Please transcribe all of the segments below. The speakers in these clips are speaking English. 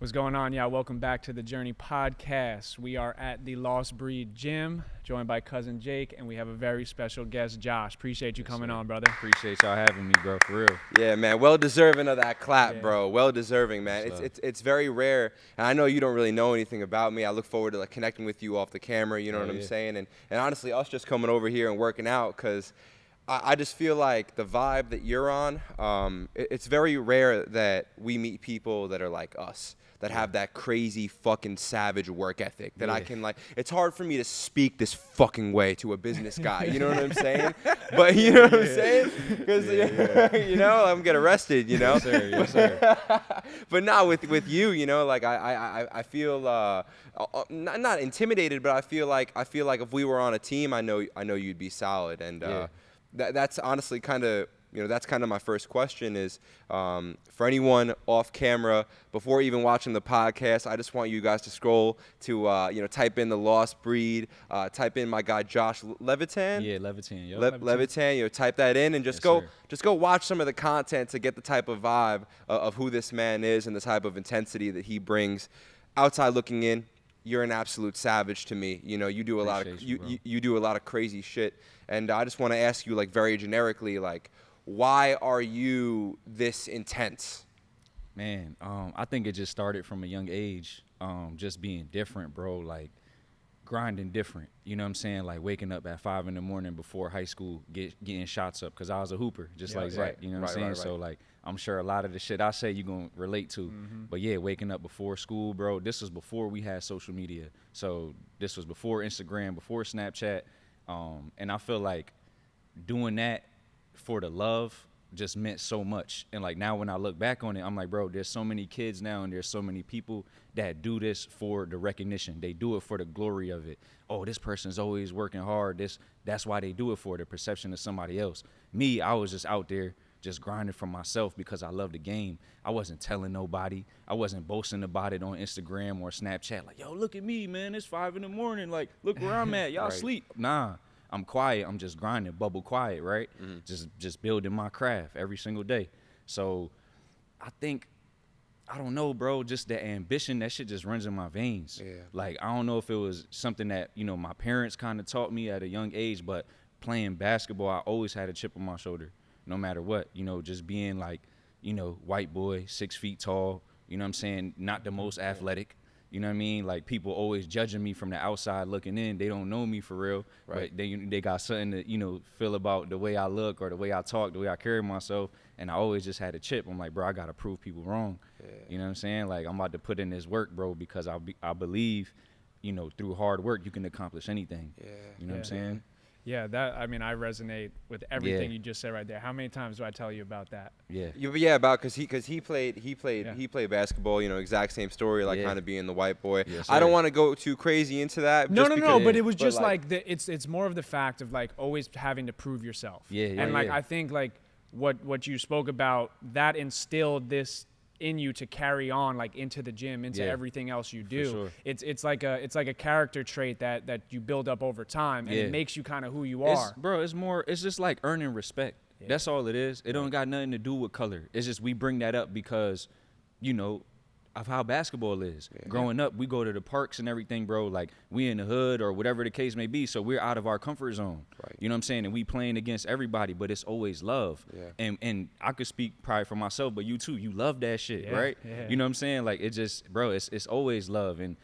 What's going on, y'all? Welcome back to the Journey Podcast. We are at the Lost Breed Gym, joined by cousin Jake, and we have a very special guest, Josh. Appreciate you coming on, brother. Appreciate y'all having me, bro, for real. Yeah, man, well deserving of that clap, bro. Well deserving, man. It's very rare, and I know you don't really know anything about me. I look forward to like connecting with you off the camera. You know what I'm saying? And honestly, us just coming over here and working out, because I just feel like the vibe that you're on. It's very rare that we meet people that are like us, that have that crazy fucking savage work ethic that I can like. It's hard for me to speak this fucking way to a business guy. You know what I'm saying? But you know what I'm saying? Because you know, I'm get arrested. You know. Yes, sir. But not with you. You know, like I feel not intimidated, but I feel like if we were on a team, I know you'd be solid. And that's honestly kind of. You know, that's kind of my first question is, for anyone off camera, before even watching the podcast, I just want you guys to scroll to, type in the Lost Breed, type in my guy Josh Levitan. Yeah, Levitan. Yo. Levitan, type that in and just go watch some of the content to get the type of vibe of who this man is and the type of intensity that he brings. Outside looking in, you're an absolute savage to me. You know, you do a lot of you do a lot of crazy shit, and I just want to ask you, like, very generically, like, why are you this intense? Man, I think it just started from a young age, just being different, bro, like grinding different. You know what I'm saying? Like waking up at 5 a.m. before high school, getting shots up, because I was a hooper, just like Zach. You know what I'm saying? Right. So, like, I'm sure a lot of the shit I say you're going to relate to. But, yeah, waking up before school, bro, this was before we had social media. So this was before Instagram, before Snapchat. And I feel like doing that for the love just meant so much. And like now when I look back on it, I'm like, bro, there's so many kids now and there's so many people that do this for the recognition. They do it for the glory of it. Oh, this person's always working hard. That's why they do it, for the perception of somebody else. Me, I was just out there just grinding for myself because I love the game. I wasn't telling nobody. I wasn't boasting about it on Instagram or Snapchat. Like, yo, look at me, man. It's 5 a.m. Like, look where I'm at. Y'all sleep. Nah. I'm quiet. I'm just grinding, bubble quiet, right? Just building my craft every single day. So I think, I don't know, bro, just the ambition, that shit just runs in my veins. Yeah. Like, I don't know if it was something that, my parents kind of taught me at a young age, but playing basketball, I always had a chip on my shoulder, no matter what. Just being like, white boy, 6 feet tall, you know what I'm saying? Not the most athletic. You know what I mean? Like, people always judging me from the outside looking in. They don't know me for real. Right. But they got something to, feel about the way I look or the way I talk, the way I carry myself. And I always just had a chip. I'm like, bro, I got to prove people wrong. Yeah. You know what I'm saying? Like, I'm about to put in this work, bro, because I believe, through hard work, you can accomplish anything. Yeah. You know what I'm saying? Yeah, I resonate with everything you just said right there. How many times do I tell you about that? Because he played basketball. Exact same story, like kind of being the white boy. Yes, I don't want to go too crazy into that. No. But it was just like it's more of the fact of like always having to prove yourself. I think like what you spoke about, that instilled this in you to carry on, like, into the gym, into everything else you do. Sure. It's like a character trait that you build up over time, and it makes you kind of who you are. It's just like earning respect. That's all it is. It don't got nothing to do with color. It's just we bring that up because of how basketball is. Growing up, we go to the parks and everything, bro. Like, we in the hood or whatever the case may be, so we're out of our comfort zone. Right. You know what I'm saying? And we playing against everybody, but it's always love. Yeah. And I could speak probably for myself, but you too. You love that shit, right? Yeah. You know what I'm saying? Like, it just, bro, it's always love. And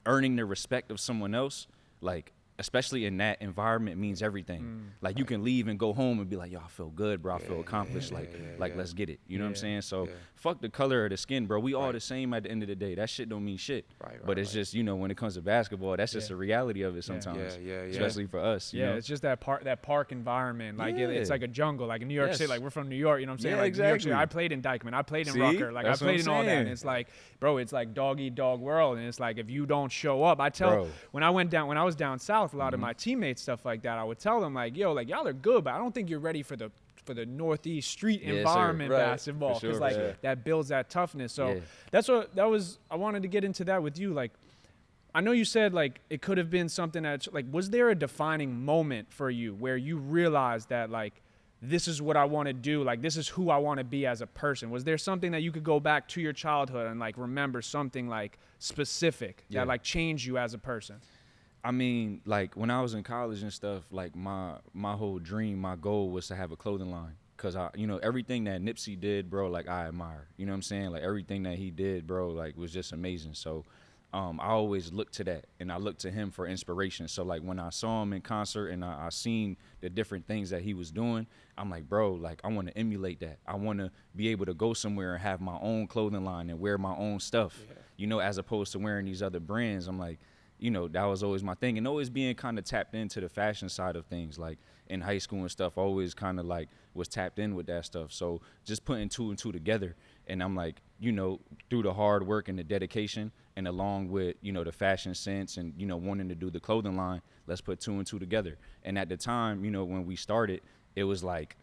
earning the respect of someone else, like, especially in that environment, means everything. Like, you can leave and go home and be like, yo, I feel good, bro. I feel accomplished. Let's get it. You know what I'm saying? So fuck the color of the skin, bro. We all the same at the end of the day. That shit don't mean shit. But it's just, when it comes to basketball, that's just the reality of it sometimes. Especially for us. You know? It's just that park environment. Like, it's like a jungle. Like, in New York City, like, we're from New York, you know what I'm saying? Like, exactly. New York City, I played in Dykeman. I played in Rucker. Like, I played in all that. And it's like, bro, it's like dog-eat-dog world. And it's like, if you don't show up, when I was down south, a lot of my teammates, stuff like that, I would tell them, like, yo, like, y'all are good, but I don't think you're ready for the Northeast street environment basketball, because that builds that toughness. So I wanted to get into that with you. Like, I know you said, like, it could have been something that, like, was there a defining moment for you where you realized that, like, this is what I want to do. Like, this is who I want to be as a person. Was there something that you could go back to your childhood and like remember something like specific that like changed you as a person? I mean, like when I was in college and stuff, like my whole dream, my goal was to have a clothing line. Cause everything that Nipsey did, bro, like I admire, you know what I'm saying? Like everything that he did, bro, like was just amazing. So I always looked to that, and I looked to him for inspiration. So like when I saw him in concert and I seen the different things that he was doing, I'm like, bro, like I want to emulate that. I want to be able to go somewhere and have my own clothing line and wear my own stuff, as opposed to wearing these other brands. I'm like, that was always my thing, and always being kind of tapped into the fashion side of things. Like in high school and stuff, always kind of like was tapped in with that stuff. So just putting two and two together, and I'm like, through the hard work and the dedication, and along with, the fashion sense and, wanting to do the clothing line, let's put two and two together. And at the time, when we started, it was like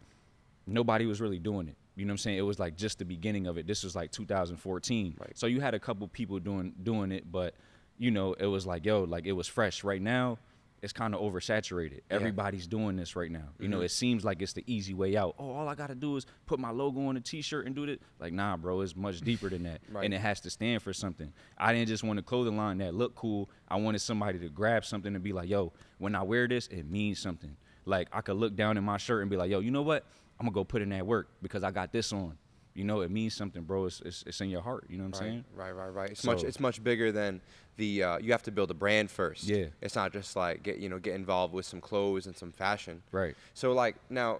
nobody was really doing it. You know what I'm saying? It was like just the beginning of it. This was like 2014. Right. So you had a couple people doing it, but, it was like, like it was fresh. Right now, it's kind of oversaturated. Everybody's doing this right now. It seems like it's the easy way out. Oh, all I got to do is put my logo on a T-shirt and do it. Like, nah, bro, it's much deeper than that. And it has to stand for something. I didn't just want a clothing line that looked cool. I wanted somebody to grab something and be like, yo, when I wear this, it means something. Like, I could look down in my shirt and be like, yo, you know what? I'm going to go put in that work because I got this on. It means something, bro. It's in your heart. You know what I'm saying? Right. It's much bigger than the. You have to build a brand first. Yeah. It's not just like get involved with some clothes and some fashion. Right. So like now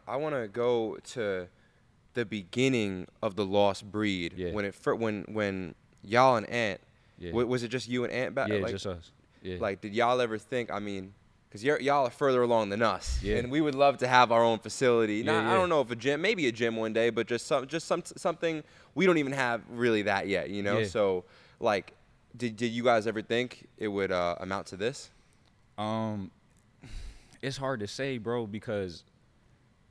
I wanna go to the beginning of the Lost Breed. Yeah. When y'all and Ant. Yeah. Was it just you and Ant back? Yeah, just us. Yeah. Like, did y'all ever think? I mean, because y'all are further along than us, and we would love to have our own facility. I don't know if a gym, maybe a gym one day, but just something we don't even have really that yet, So, like, did you guys ever think it would amount to this? It's hard to say, bro, because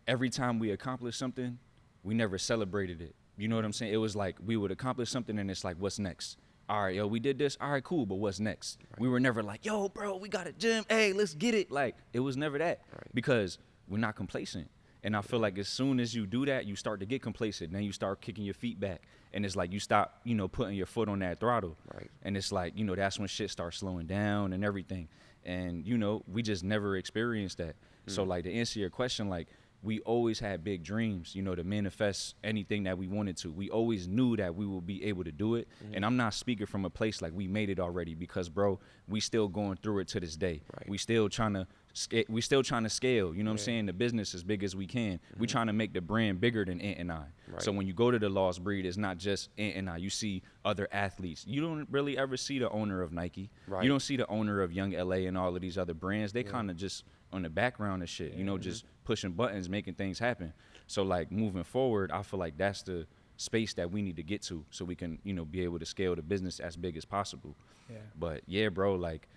every time we accomplished something, we never celebrated it. You know what I'm saying? It was like we would accomplish something, and it's like, what's next? All right, yo, we did this. All right, cool, but what's next? Right. We were never like, yo, bro, we got a gym. Hey, let's get it. Like, it was never that because we're not complacent. And I feel like as soon as you do that, you start to get complacent. Then you start kicking your feet back. And it's like you stop, putting your foot on that throttle. Right. And it's like, that's when shit starts slowing down and everything. And, we just never experienced that. So, like, to answer your question, like, we always had big dreams, to manifest anything that we wanted to. We always knew that we would be able to do it. And I'm not speaking from a place like we made it already because, bro, we still going through it to this day. Right. We still trying to scale, you know what I'm saying? The business as big as we can. We trying to make the brand bigger than Ant and I. Right. So when you go to the Lost Breed, it's not just Ant and I. You see other athletes. You don't really ever see the owner of Nike. Right. You don't see the owner of Young LA and all of these other brands. They kind of just on the background of shit, just pushing buttons, making things happen. So like moving forward, I feel like that's the space that we need to get to so we can, be able to scale the business as big as possible. Yeah. But yeah, bro, like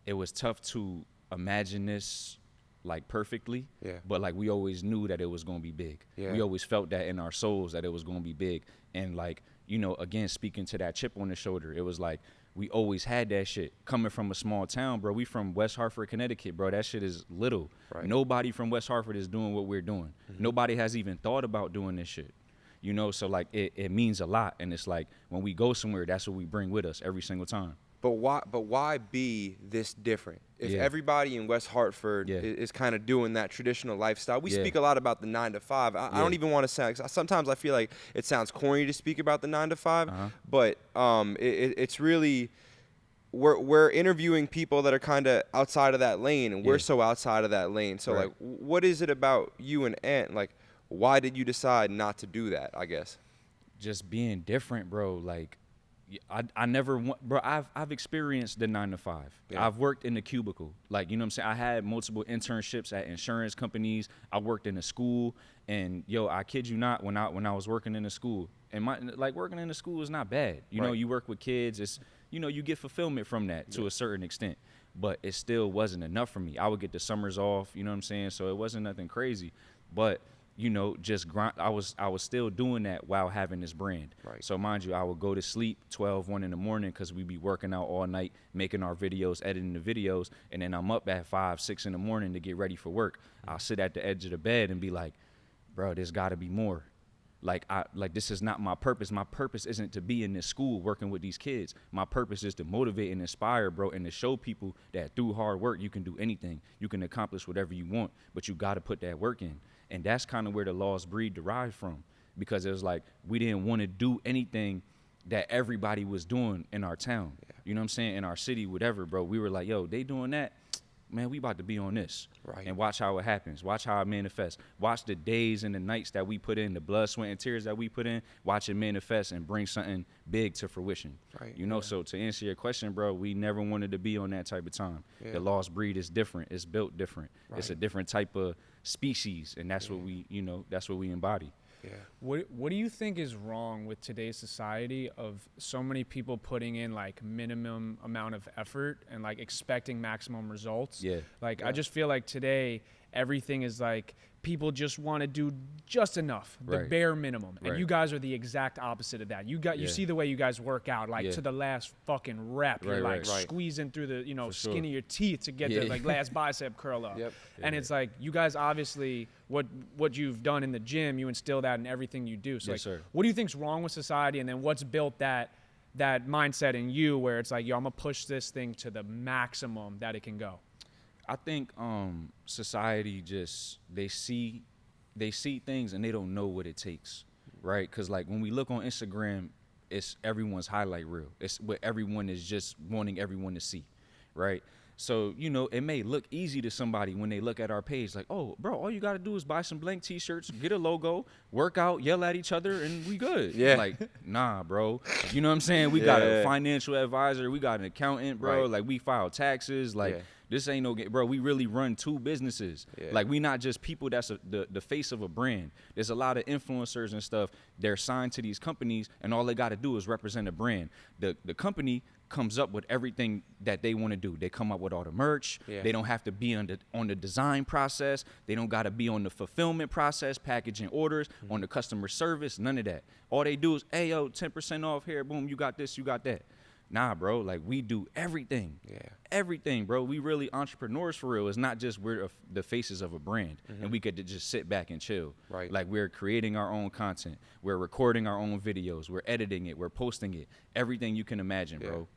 it was tough to imagine this like perfectly. Yeah. But like we always knew that it was gonna be big. Yeah. We always felt that in our souls that it was gonna be big. And like, again, speaking to that chip on the shoulder, it was like we always had that shit. Coming from a small town, bro. We from West Hartford, Connecticut, bro. That shit is little. Right. Nobody from West Hartford is doing what we're doing. Nobody has even thought about doing this shit. So like it means a lot. And it's like when we go somewhere, that's what we bring with us every single time. But why be this different? If everybody in West Hartford is kind of doing that traditional lifestyle, we speak a lot about the 9 to 5. I don't even want to sound. Sometimes I feel like it sounds corny to speak about the 9 to 5, but it's really we're interviewing people that are kind of outside of that lane, and we're so outside of that lane. So like, what is it about you and Ant? Like, why did you decide not to do that? I guess just being different, bro. Like. I never want, bro. I've experienced the 9 to 5. Yeah. I've worked in the cubicle, like I'm saying. I had multiple internships at insurance companies. I worked in a school, and I kid you not, when I was working in a school, and working in a school is not bad. You know, you work with kids. It's you get fulfillment from that to a certain extent, but it still wasn't enough for me. I would get the summers off. You know what I'm saying? So it wasn't nothing crazy, but you know, just grind. I was still doing that while having this brand. Right. So mind you, I would go to sleep 12, 1 in the morning because we be working out all night, making our videos, editing the videos, and then I'm up at 5, 6 in the morning to get ready for work. I'll sit at the edge of the bed and be like, bro, there's got to be more. Like this is not my purpose. My purpose isn't to be in this school working with these kids. My purpose is to motivate and inspire, bro, and to show people that through hard work you can do anything. You can accomplish whatever you want, but you got to put that work in. And that's kind of where the lost breed derived from, because it was like we didn't want to do anything that everybody was doing in our town. Yeah. You know what I'm saying? In our city, whatever, bro. We were like, yo, they doing that. Man, we about to be on this. Right. And watch how it happens. Watch how it manifests. Watch the days and the nights that we put in, the blood, sweat, and tears that we put in. Watch it manifest and bring something big to fruition. Right. You know, so to answer your question, bro, we never wanted to be on that type of time. Yeah. The lost breed is different. It's built different. Right. It's a different type of species, and that's what we, you know, that's what we embody. Yeah. What do you think is wrong with today's society of so many people putting in like minimum amount of effort and like expecting maximum results? Yeah. Like I just feel like today everything is like people just want to do just enough, the bare minimum. And you guys are the exact opposite of that. You see the way you guys work out, like to the last fucking rep. You're like squeezing through the, you know, skin of your teeth to get the like last bicep curl up. And it's like you guys obviously what you've done in the gym, you instill that in everything you do. So like, what do you think's wrong with society, and then what's built that mindset in you where it's like, yo, I'm gonna push this thing to the maximum that it can go? I think society just they see things and they don't know what it takes, right? Because like when we look on Instagram, it's everyone's highlight reel. It's what everyone is just wanting everyone to see, right? So, you know, it may look easy to somebody when they look at our page, like, oh, bro, all you got to do is buy some blank T-shirts, get a logo, work out, yell at each other, and we good. Yeah. Like, nah, bro. You know what I'm saying? We got a financial advisor. We got an accountant, bro. Like, we file taxes. Like, this ain't no, bro, we really run 2 businesses. Like, we not just people that's the face of a brand. There's a lot of influencers and stuff. They're signed to these companies, and all they got to do is represent a brand. The company comes up with everything that they want to do. They come up with all the merch. They don't have to be on the design process. They don't got to be on the fulfillment process, packaging orders, on the customer service, none of that. All they do is, hey, yo, 10% off here, boom, you got this, you got that. Nah, bro, like we do everything. Everything, bro. We really entrepreneurs for real. It's not just we're the faces of a brand and we could just sit back and chill. Like we're creating our own content. We're recording our own videos. We're editing it. We're posting it. Everything you can imagine, bro.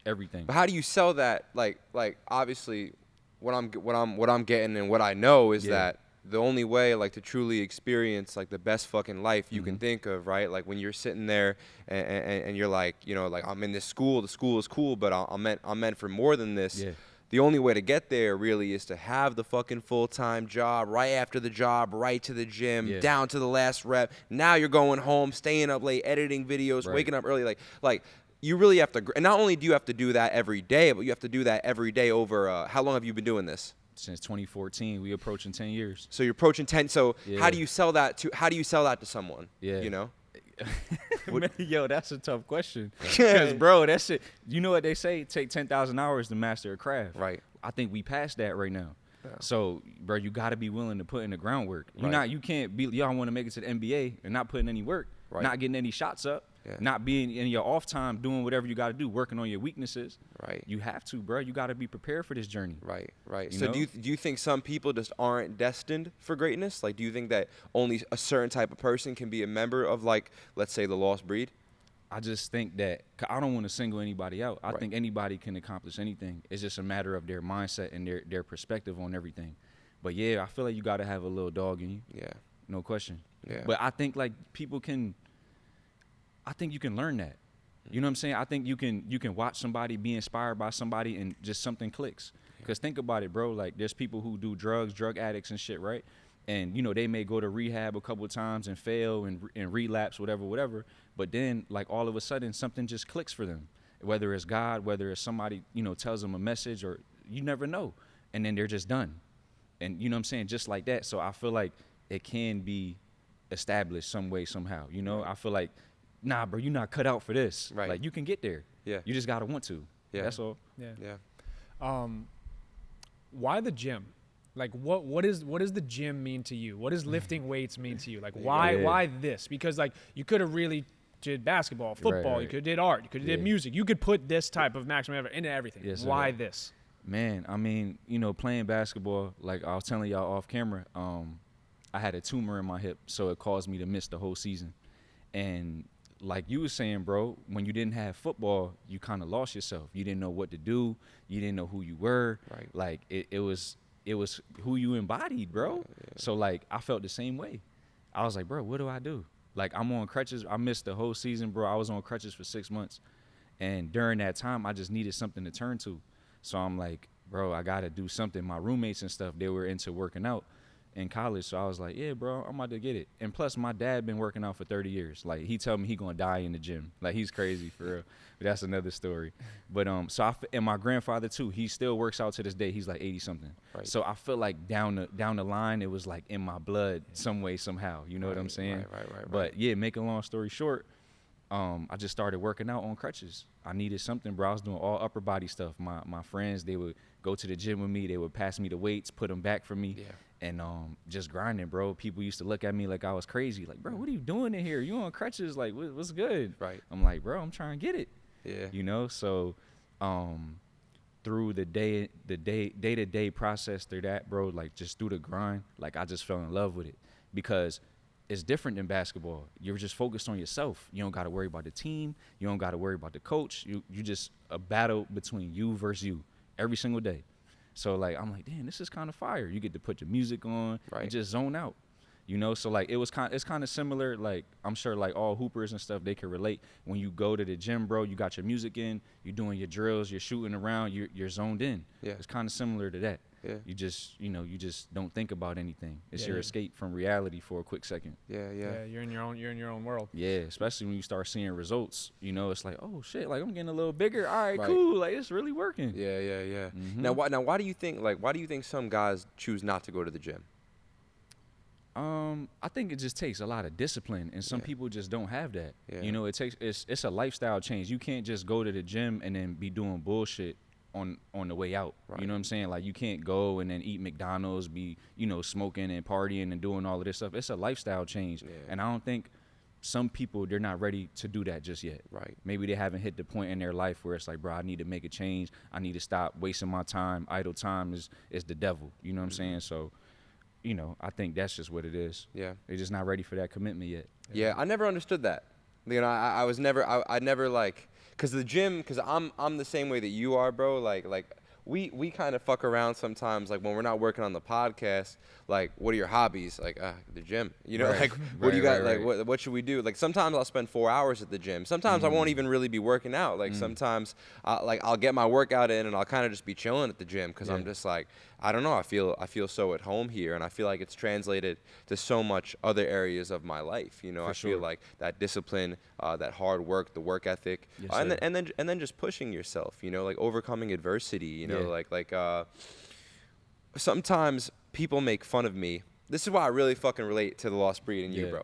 Everything. But how do you sell that? Like obviously what I'm getting and what I know is that the only way like to truly experience like the best fucking life you can think of, right? Like when you're sitting there and you're like, you know, like I'm in this school, the school is cool, but I'm meant for more than this. The only way to get there really is to have the fucking full-time job, right after the job, right to the gym, down to the last rep. Now you're going home, staying up late, editing videos, waking up early. Like you really have to, and not only do you have to do that every day, but you have to do that every day over, how long have you been doing this? Since 2014, we approaching 10 years. So you're approaching 10. So how do you sell that to someone? You know? Yo, that's a tough question. Because, bro, that shit, you know what they say? Take 10,000 hours to master a craft. I think we passed that right now. So, bro, you got to be willing to put in the groundwork. You can't be, yo, I want to make it to the NBA and not putting any work, not getting any shots up. Not being in your off time, doing whatever you got to do, working on your weaknesses. You have to, bro. You got to be prepared for this journey. So do you think some people just aren't destined for greatness? Like, do you think that only a certain type of person can be a member of, like, let's say, the lost breed? I just think that I don't want to single anybody out. I think anybody can accomplish anything. It's just a matter of their mindset and their perspective on everything. But yeah, I feel like you got to have a little dog in you. No question. But I think like people can. I think you can learn that. You know what I'm saying? I think you can watch somebody, be inspired by somebody, and just something clicks. Because think about it, bro. Like, there's people who do drugs, drug addicts and shit, right? And, you know, they may go to rehab a couple of times and fail and relapse, whatever. But then, like, all of a sudden, something just clicks for them. Whether it's God, whether it's somebody, you know, tells them a message, or you never know. And then they're just done. And, you know what I'm saying? Just like that. So I feel like it can be established some way, somehow. You know, I feel like, nah, bro, you're not cut out for this. Like, you can get there. You just got to want to. That's all. Why the gym? Like what does the gym mean to you? What does lifting weights mean to you? Like why this? Because like you could have really did basketball, football, you could have did art, you could have did music. You could put this type of maximum effort into everything. Yes, why this? Man, I mean, you know, playing basketball, like I was telling y'all off camera, I had a tumor in my hip, so it caused me to miss the whole season. And like you were saying, bro, when you didn't have football, you kind of lost yourself. You didn't know what to do. You didn't know who you were. Right. Like it was who you embodied, bro. Yeah. So like I felt the same way. I was like, bro, what do I do? Like I'm on crutches. I missed the whole season, bro. I was on crutches for 6 months. And during that time, I just needed something to turn to. So I'm like, bro, I got to do something. My roommates and stuff, they were into working out in college. So I was like, yeah, bro, I'm about to get it. And plus my dad been working out for 30 years. Like he told me he gonna die in the gym. Like he's crazy for real. But that's another story. But and my grandfather too, he still works out to this day. He's like 80 something. Right. So I feel like down the line, it was like in my blood some way, somehow. You know what I'm saying? Right. But yeah, make a long story short, I just started working out on crutches. I needed something, bro. I was doing all upper body stuff. My friends, they would go to the gym with me. They would pass me the weights, put them back for me. Yeah. And just grinding, bro. People used to look at me like I was crazy. Like, bro, what are you doing in here? You on crutches? Like, what's good? Right. I'm like, bro, I'm trying to get it. Yeah. You know, so through the day-to-day process through that, bro, like just through the grind, like I just fell in love with it because it's different than basketball. You're just focused on yourself. You don't got to worry about the team. You don't got to worry about the coach. You just a battle between you versus you every single day. So like I'm like, damn, this is kind of fire. You get to put your music on and just zone out, you know. So like it's kind of similar. Like I'm sure like all hoopers and stuff, they can relate. When you go to the gym, bro, you got your music in, you're doing your drills, you're shooting around, you're zoned in. Yeah, it's kind of similar to that. Yeah, you just don't think about anything. It's your escape from reality for a quick second. Yeah, you're in your own world. Yeah, especially when you start seeing results. You know, it's like, oh shit, like I'm getting a little bigger. All right, cool. Like it's really working. Yeah. Mm-hmm. Now why do you think some guys choose not to go to the gym? I think it just takes a lot of discipline, and some people just don't have that. Yeah. You know, it's a lifestyle change. You can't just go to the gym and then be doing bullshit on the way out. Right. You know what I'm saying? Like you can't go and then eat McDonald's, be, you know, smoking and partying and doing all of this stuff. It's a lifestyle change. Yeah. And I don't think some people, they're not ready to do that just yet. Right. Maybe they haven't hit the point in their life where it's like, bro, I need to make a change. I need to stop wasting my time. Idle time is the devil. You know what I'm saying? So, you know, I think that's just what it is. Yeah. They're just not ready for that commitment yet. Yeah, I never understood that. You know, I never like, cause the gym, cause I'm the same way that you are, bro. Like we kind of fuck around sometimes. Like when we're not working on the podcast, like what are your hobbies? Like the gym, you know, like what do you got? Like what should we do? Like sometimes I'll spend 4 hours at the gym. Sometimes I won't even really be working out. Like sometimes I'll get my workout in and I'll kind of just be chilling at the gym because I'm just like, I don't know. I feel so at home here, and I feel like it's translated to so much other areas of my life. You know, feel like that discipline, that hard work, the work ethic, and then just pushing yourself. You know, like overcoming adversity. You know, like sometimes people make fun of me. This is why I really fucking relate to the Lost Breed and you, bro.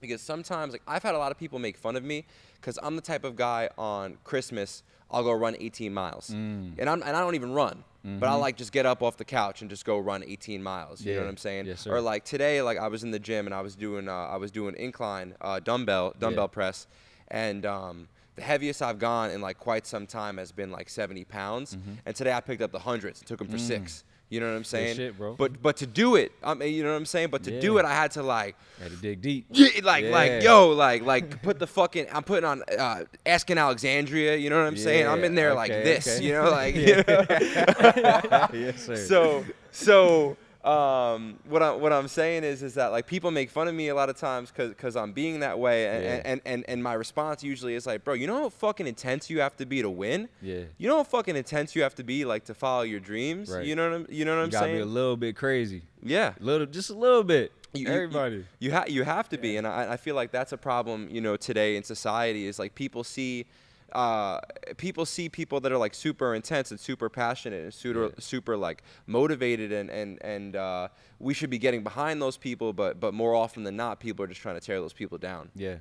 Because sometimes, like, I've had a lot of people make fun of me because I'm the type of guy on Christmas, I'll go run 18 miles. And I don't even run. But I'll like just get up off the couch and just go run 18 miles. You know what I'm saying? Yes, sir. Or like today, like I was in the gym and I was doing incline dumbbell press, and the heaviest I've gone in like quite some time has been like 70 pounds. And today I picked up the hundreds and took them for 6. You know what I'm saying? Good shit, bro. But to do it, you know what I'm saying? But to do it, I had to like. Had to dig deep. Like put the fucking. I'm putting on Asking Alexandria. You know what I'm saying? I'm in there like this. You know, like. Yes, sir. So what I'm saying is that like people make fun of me a lot of times because I'm being that way, and my response usually is like, bro, you know how fucking intense you have to be to win? Yeah. You know how fucking intense you have to be like to follow your dreams? Right. You know what I'm saying? You gotta be a little bit crazy. Yeah. Just a little bit. Everybody. You have to be, and I feel like that's a problem, you know, today in society is like people see people that are like super intense and super passionate and super like motivated, and we should be getting behind those people, but more often than not, people are just trying to tear those people down. Yeah,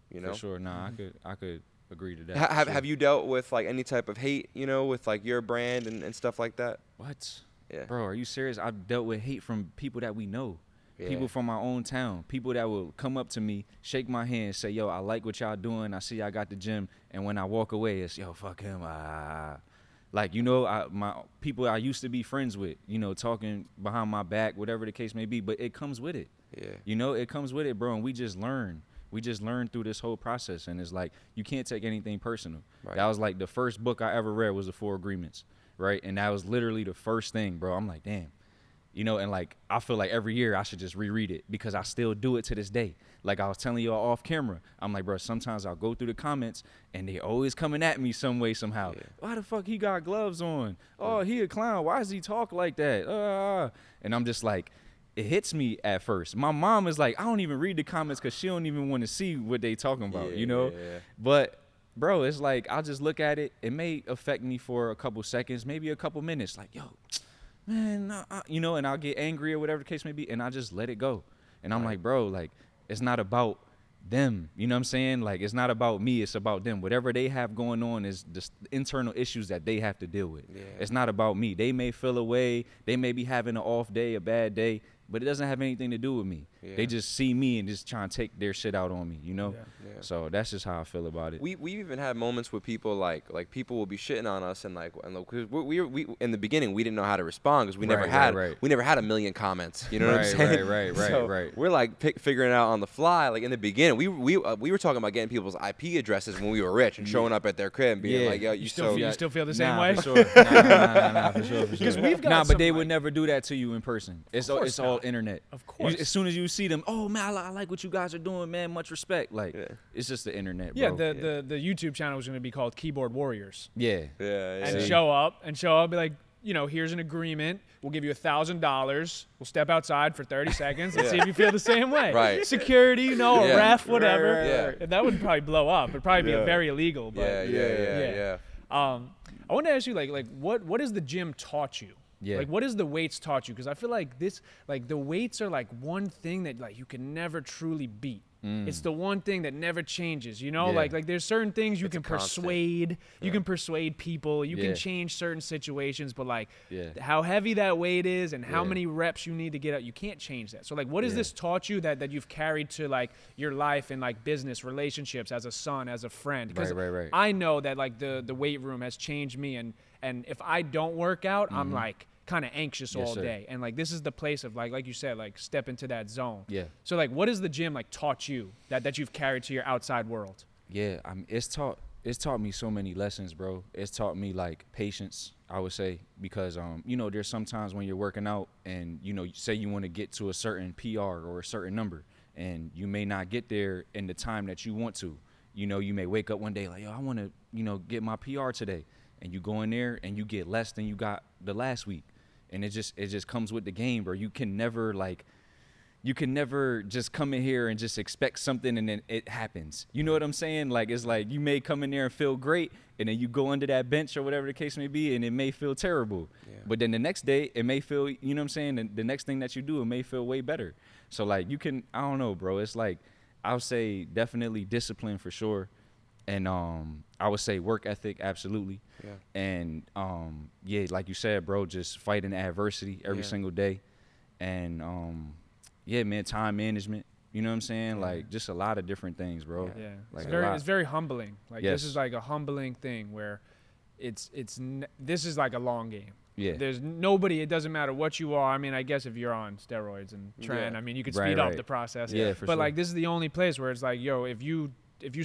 you know. For sure. Nah, I could agree to that. Have you dealt with like any type of hate, you know, with like your brand and stuff like that? What? Yeah. Bro, are you serious? I've dealt with hate from people that we know. Yeah. People from my own town. People that will come up to me, shake my hand, say, yo, I like what y'all doing. I see y'all got the gym. And when I walk away, it's, yo, fuck him. Like, you know, my people I used to be friends with, you know, talking behind my back, whatever the case may be. But it comes with it. Yeah. You know, it comes with it, bro. And we just learn. We just learn through this whole process. And it's like, you can't take anything personal. Right. That was like the first book I ever read was The Four Agreements. Right. And that was literally the first thing, bro. I'm like, damn. You know, and like, I feel like every year I should just reread it because I still do it to this day. Like I was telling y'all off camera, I'm like, bro, sometimes I'll go through the comments and they always coming at me some way, somehow. Yeah. Why the fuck he got gloves on? Oh, he a clown. Why does he talk like that? And I'm just like, it hits me at first. My mom is like, I don't even read the comments because she don't even want to see what they talking about, you know? Yeah. But, bro, it's like, I'll just look at it. It may affect me for a couple seconds, maybe a couple minutes. Like, yo, man, you know, and I'll get angry or whatever the case may be, and I just let it go. And I'm like, bro, like, it's not about them. You know what I'm saying? Like, it's not about me. It's about them. Whatever they have going on is the internal issues that they have to deal with. Yeah. It's not about me. They may feel away. They may be having an off day, a bad day, but it doesn't have anything to do with me. Yeah. They just see me and just try and take their shit out on me, you know? Yeah. So that's just how I feel about it. We even had moments with people like people will be shitting on us and cause we in the beginning we didn't know how to respond because we never had a million comments. You know what I'm saying? Right. We're like figuring it out on the fly. Like in the beginning, we were talking about getting people's IP addresses when we were rich and showing up at their crib and being like, yo, you still feel the same way? For sure. Nah, for sure. Because we've got but they would never do that to you in person. It's all internet. Of course. As soon as you see them, oh man, I like what you guys are doing, man. Much respect. Like it's just the internet, bro. Yeah, the YouTube channel was going to be called Keyboard Warriors. Yeah. And show up, be like, you know, here's an agreement. We'll give you $1,000. We'll step outside for 30 seconds and see if you feel the same way. Right. Security, you know, a ref, whatever. Right. And that would probably blow up. It'd probably be very illegal. But Yeah. I want to ask you, like, what has the gym taught you? Yeah. Like, what has the weights taught you? Because I feel like the weights are like one thing that like you can never truly beat. It's the one thing that never changes, you know? Yeah. Like there's certain things you can persuade. You can persuade people. You can Yeah. change certain situations, but like how heavy that weight is and how many reps you need to get out, you can't change that. So like, what has this taught you that you've carried to like your life and like business, relationships, as a son, as a friend? Because I know that like the weight room has changed me, and if I don't work out, I'm like kind of anxious all day, and like this is the place of like you said, like step into that zone. So like, what has the gym like taught you that you've carried to your outside world? It's taught me so many lessons, bro. It's taught me like patience, I would say, because you know, there's sometimes when you're working out and you know, say you want to get to a certain PR or a certain number, and you may not get there in the time that you want to. You know, you may wake up one day like, yo, I want to, you know, get my PR today, and you go in there and you get less than you got the last week. And it just comes with the game, bro. You can never just come in here and just expect something and then it happens. You know what I'm saying? Like, it's like you may come in there and feel great, and then you go under that bench or whatever the case may be, and it may feel terrible. But then the next day, it may feel, you know what I'm saying? And the next thing that you do, it may feel way better. So like, you can, I don't know, bro. It's like, I would say definitely discipline for sure. And I would say work ethic, absolutely. And like you said, bro, just fighting adversity every single day. And man, time management. You know what I'm saying? Like just a lot of different things, bro. Like it's very humbling. Like this is like a humbling thing where this is like a long game. There's nobody, it doesn't matter what you are. I mean, I guess if you're on steroids and trying, I mean, you could speed up the process. But like, this is the only place where it's like, yo, if you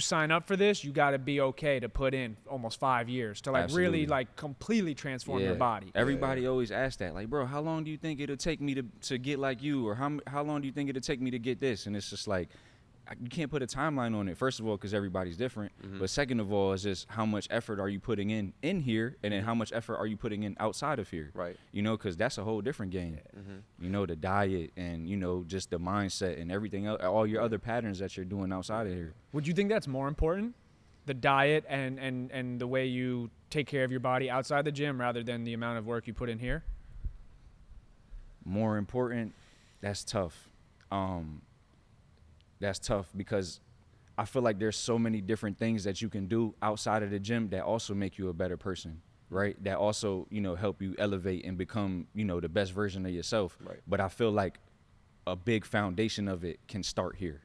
sign up for this, you got to be okay to put in almost 5 years to like really like completely transform your body. Everybody always asks that, like, bro, how long do you think it'll take me to get like you, or how long do you think it'll take me to get this? And it's just like, you can't put a timeline on it. First of all, because everybody's different. But second of all, it's just how much effort are you putting in here, and then how much effort are you putting in outside of here? Right. You know, because that's a whole different game. You know, the diet and, you know, just the mindset and everything else, all your other patterns that you're doing outside of here. Would you think that's more important, the diet and the way you take care of your body outside the gym rather than the amount of work you put in here? More important? That's tough. That's tough because I feel like there's so many different things that you can do outside of the gym that also make you a better person. right? That also, you know, help you elevate and become, you know, the best version of yourself. Right. But I feel like a big foundation of it can start here,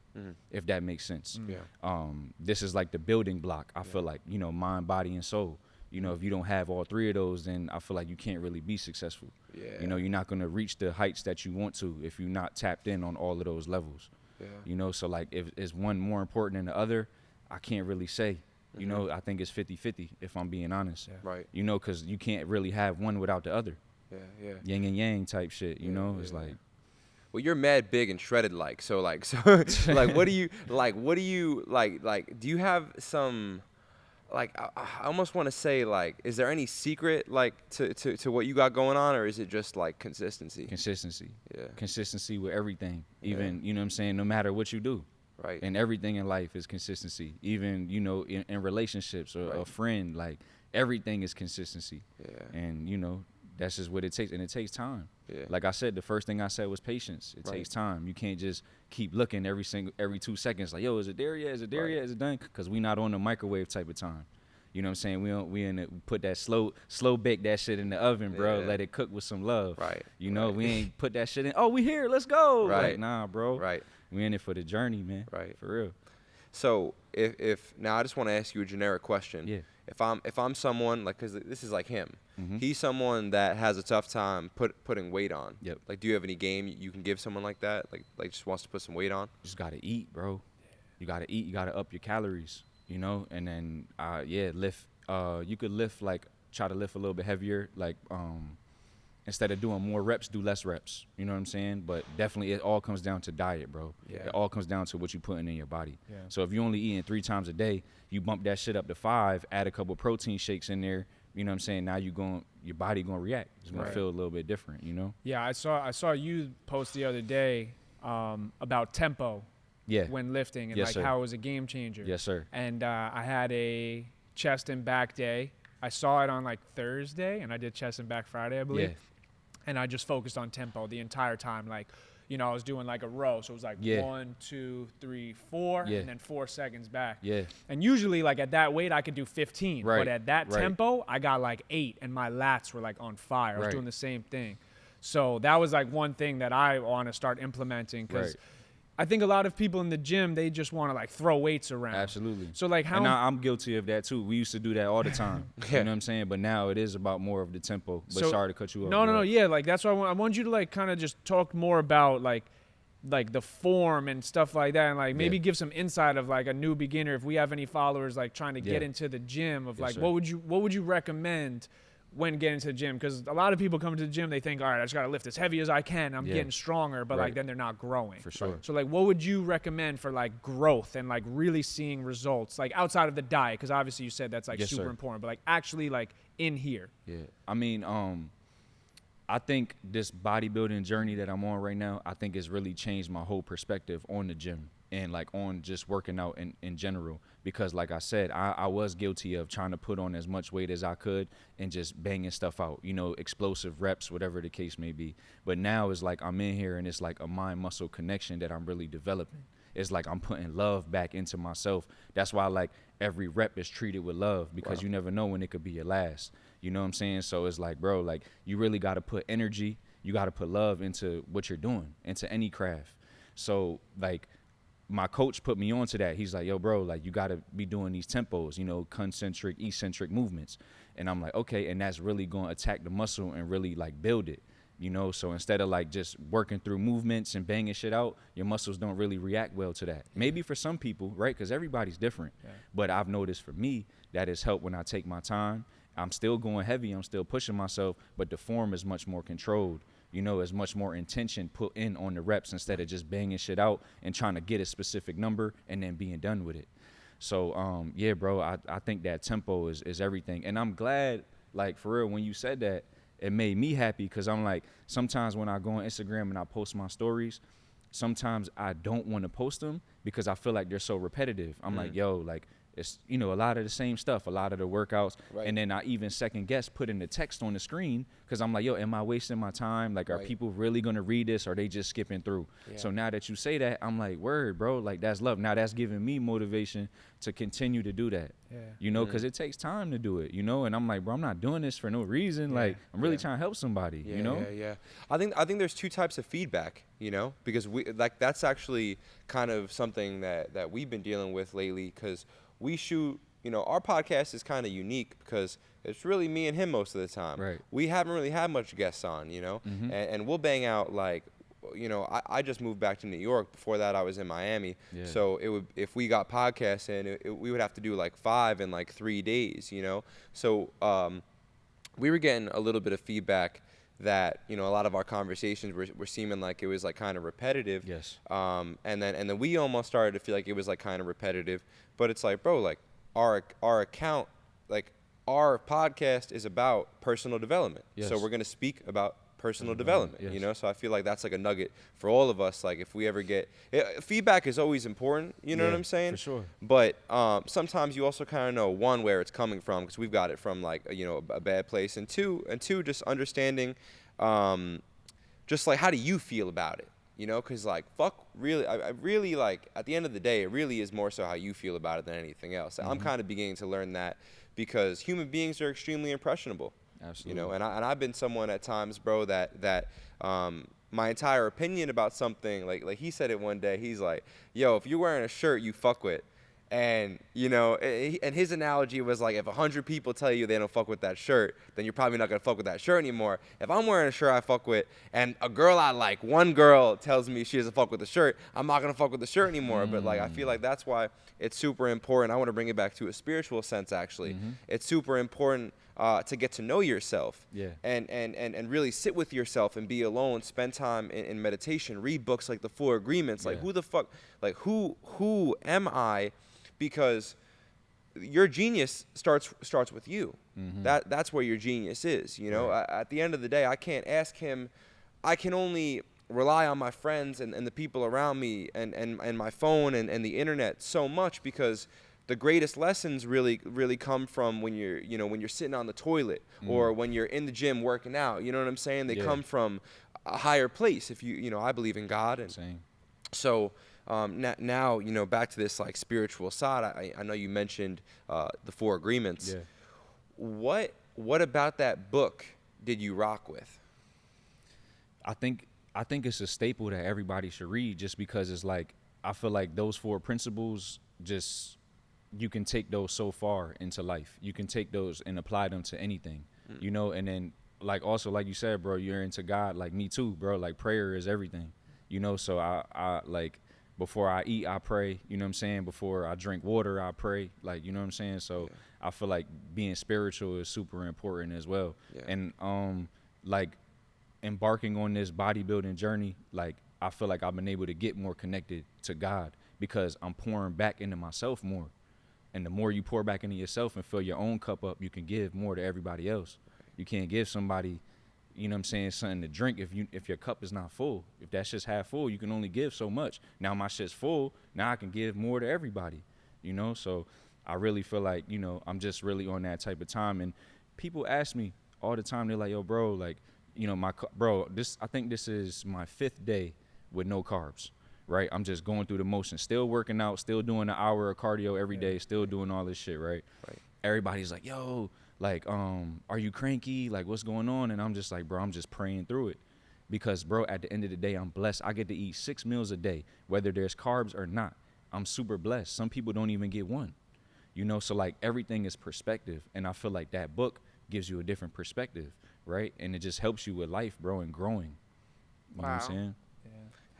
if that makes sense. Yeah. This is like the building block. I feel like, you know, mind, body, and soul. You know, if you don't have all three of those, then I feel like you can't really be successful. Yeah. You know, you're not going to reach the heights that you want to if you're not tapped in on all of those levels. Yeah. You know, so like if is one more important than the other, I can't really say. You know, I think it's 50-50 if I'm being honest. Yeah. Right. You know, because you can't really have one without the other. Yeah. Yeah. Yin and yang type shit, you know? It's like, well, you're mad big and shredded like, so like what do you do you have some, like, I almost want to say, like, is there any secret, like, to what you got going on, or is it just like consistency? Yeah. Consistency with everything. Even, you know what I'm saying, no matter what you do. Right. And everything in life is consistency. Even, you know, in relationships or a friend, like, everything is consistency. Yeah. And, you know, that's just what it takes. And it takes time. Yeah. Like I said, the first thing I said was patience. It takes time. You can't just keep looking every 2 seconds like, yo, is it there yet? Is it there yet? Is it done? Because we not on the microwave type of time. You know what I'm saying? We put that slow bake that shit in the oven, bro. Yeah. Let it cook with some love. Right. You know, we ain't put that shit in. Oh, we here. Let's go. Right. Like, nah, bro. Right. We in it for the journey, man. Right. For real. So if now I just want to ask you a generic question. Yeah. If I'm someone, like, because this is like him, he's someone that has a tough time putting weight on. Yep. Like, do you have any game you can give someone like that? Like just wants to put some weight on? You just gotta eat, bro. You gotta eat. You gotta up your calories. You know, and then lift. You could lift, like, try to lift a little bit heavier, like instead of doing more reps, do less reps. You know what I'm saying? But definitely it all comes down to diet, bro. Yeah. It all comes down to what you're putting in your body. Yeah. So if you're only eating 3 times a day, you bump that shit up to 5, add a couple protein shakes in there, you know what I'm saying? Now your body gonna react. It's gonna feel a little bit different, you know? Yeah, I saw you post the other day about tempo. Yeah. When lifting, and Yes, like sir. how it was a game changer. Yes, sir. And I had a chest and back day. I saw it on like Thursday, and I did chest and back Friday, I believe. Yeah. And I just focused on tempo the entire time. Like, you know, I was doing like a row, so it was like 1, 2, 3, 4, and then 4 seconds back. Yeah. And usually, like at that weight, I could do 15. Right. But at that Right. tempo, I got like 8, and my lats were like on fire. I was Right. doing the same thing. So that was like one thing that I want to start implementing, because Right. I think a lot of people in the gym, they just want to like throw weights around. Absolutely. So like how And I'm guilty of that too. We used to do that all the time. You know what I'm saying? But now it is about more of the tempo. But sorry to cut you off. No, yeah, like that's why I want you to like kind of just talk more about like the form and stuff like that, and like maybe give some insight of like a new beginner, if we have any followers like trying to get into the gym, of like sir. what would you recommend when getting to the gym? Because a lot of people come to the gym, they think, all right, I just got to lift as heavy as I can, I'm getting stronger, but like then they're not growing. For sure. So like what would you recommend for like growth and like really seeing results, like outside of the diet, because obviously you said that's like super important, but like actually like in here? Yeah. I mean, I think this bodybuilding journey that I'm on right now, I think it's really changed my whole perspective on the gym and like on just working out in general. Because like I said, I was guilty of trying to put on as much weight as I could and just banging stuff out, you know, explosive reps, whatever the case may be. But now it's like I'm in here and it's like a mind-muscle connection that I'm really developing. It's like I'm putting love back into myself. That's why like every rep is treated with love, because you never know when it could be your last. You know what I'm saying? So it's like, bro, like you really got to put energy, you got to put love into what you're doing, into any craft. So like my coach put me onto that. He's like, yo, bro, like you got to be doing these tempos, you know, concentric, eccentric movements. And I'm like, okay. And that's really going to attack the muscle and really like build it, you know? So instead of like just working through movements and banging shit out, your muscles don't really react well to that. Maybe for some people, right? Because everybody's different. Yeah. But I've noticed for me that has helped when I take my time. I'm still going heavy. I'm still pushing myself, but the form is much more controlled. You know, there's much more intention put in on the reps instead of just banging shit out and trying to get a specific number and then being done with it. So, yeah, bro, I think that tempo is everything. And I'm glad, like, for real, when you said that, it made me happy, because I'm like, sometimes when I go on Instagram and I post my stories, sometimes I don't want to post them because I feel like they're so repetitive. I'm like, yo, like, it's, you know, a lot of the same stuff, a lot of the workouts. Right. And then I even second guess putting the text on the screen because I'm like, yo, am I wasting my time? Like, are people really going to read this or are they just skipping through? Yeah. So now that you say that, I'm like, word, bro, like that's love. Now that's giving me motivation to continue to do that, you know, because it takes time to do it, you know? And I'm like, bro, I'm not doing this for no reason. Like, I'm really trying to help somebody, you know? Yeah. I think there's two types of feedback, you know, because we like that's actually kind of something that we've been dealing with lately because we shoot, you know, our podcast is kind of unique because it's really me and him most of the time. Right. We haven't really had much guests on, you know, and we'll bang out like, you know, I just moved back to New York. Before that, I was in Miami. Yeah. So it would, if we got podcasts in, we would have to do like 5 in like 3 days, you know. So we were getting a little bit of feedback that, you know, a lot of our conversations were seeming like it was like kind of repetitive. Yes. And then we almost started to feel like it was like kind of repetitive. But it's like, bro, like our account, like our podcast is about personal development. Yes. So we're gonna speak about personal development, you know? So I feel like that's like a nugget for all of us. Like if we ever get feedback is always important, you know what I'm saying? For sure. But sometimes you also kind of know, one, where it's coming from, because we've got it from like, you know, a bad place, and two, just understanding just like how do you feel about it, you know? Because like really, I really like at the end of the day, it really is more so how you feel about it than anything else. I'm kind of beginning to learn that because human beings are extremely impressionable. Absolutely. You know, and I've been someone at times, bro, that my entire opinion about something, like he said it one day, he's like, yo, if you're wearing a shirt you fuck with, and, you know, and his analogy was like, if 100 people tell you they don't fuck with that shirt, then you're probably not going to fuck with that shirt anymore. If I'm wearing a shirt I fuck with, and a girl I like, one girl tells me she doesn't fuck with the shirt, I'm not going to fuck with the shirt anymore. But, like, I feel like that's why it's super important. I want to bring it back to a spiritual sense, actually. It's super important to get to know yourself, and really sit with yourself and be alone, spend time in meditation, read books like the 4 Agreements. Like, who the fuck, like, who am I? Because your genius starts with you. That's where your genius is, you know? At the end of the day, I can't ask him. I can only rely on my friends and the people around me and my phone and the internet so much, because the greatest lessons really come from when you're sitting on the toilet or when you're in the gym working out. You know what I'm saying? They come from a higher place. If you know, I believe in God, and so now, you know, back to this like spiritual side. I know you mentioned the 4 Agreements. Yeah. What about that book did you rock with? I think it's a staple that everybody should read, just because it's like, I feel like those 4 principles, just you can take those so far into life. You can take those and apply them to anything, you know. And then like also like you said, bro, you're into God. Like me too, bro. Like prayer is everything, you know. So I like, before I eat, I pray, you know what I'm saying? Before I drink water, I pray, like, you know what I'm saying? So I feel like being spiritual is super important as well. And like embarking on this bodybuilding journey, like I feel like I've been able to get more connected to God because I'm pouring back into myself more. And the more you pour back into yourself and fill your own cup up, you can give more to everybody else. You can't give somebody, you know what I'm saying, something to drink if your cup is not full. If that shit's half full, you can only give so much. Now my shit's full, now I can give more to everybody, you know? So I really feel like, you know, I'm just really on that type of time. And people ask me all the time, they're like, yo, bro, like, you know, I think this is my 5th day with no carbs, right? I'm just going through the motions, still working out, still doing an hour of cardio every day, still doing all this shit, right? Everybody's like, yo, like, are you cranky? Like, what's going on? And I'm just like, bro, I'm just praying through it. Because, bro, at the end of the day, I'm blessed. I get to eat 6 meals a day, whether there's carbs or not. I'm super blessed. Some people don't even get one, you know? So, like, everything is perspective. And I feel like that book gives you a different perspective, right? And it just helps you with life, bro, and growing. You know what I'm saying?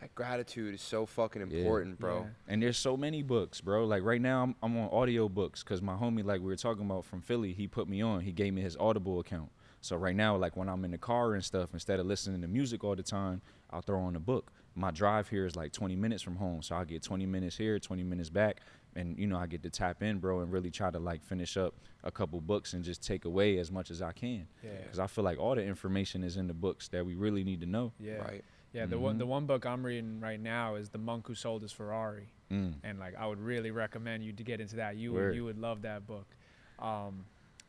That gratitude is so fucking important, bro. Yeah. And there's so many books, bro. Like right now I'm on audio books because my homie, like we were talking about from Philly, he put me on. He gave me his Audible account. So right now, like when I'm in the car and stuff, instead of listening to music all the time, I'll throw on a book. My drive here is like 20 minutes from home. So I get 20 minutes here, 20 minutes back. And, you know, I get to tap in, bro, and really try to like finish up a couple books and just take away as much as I can. Because I feel like all the information is in the books that we really need to know. Right. Yeah, the one book I'm reading right now is The Monk Who Sold His Ferrari. And like I would really recommend you to get into that. You would love that book.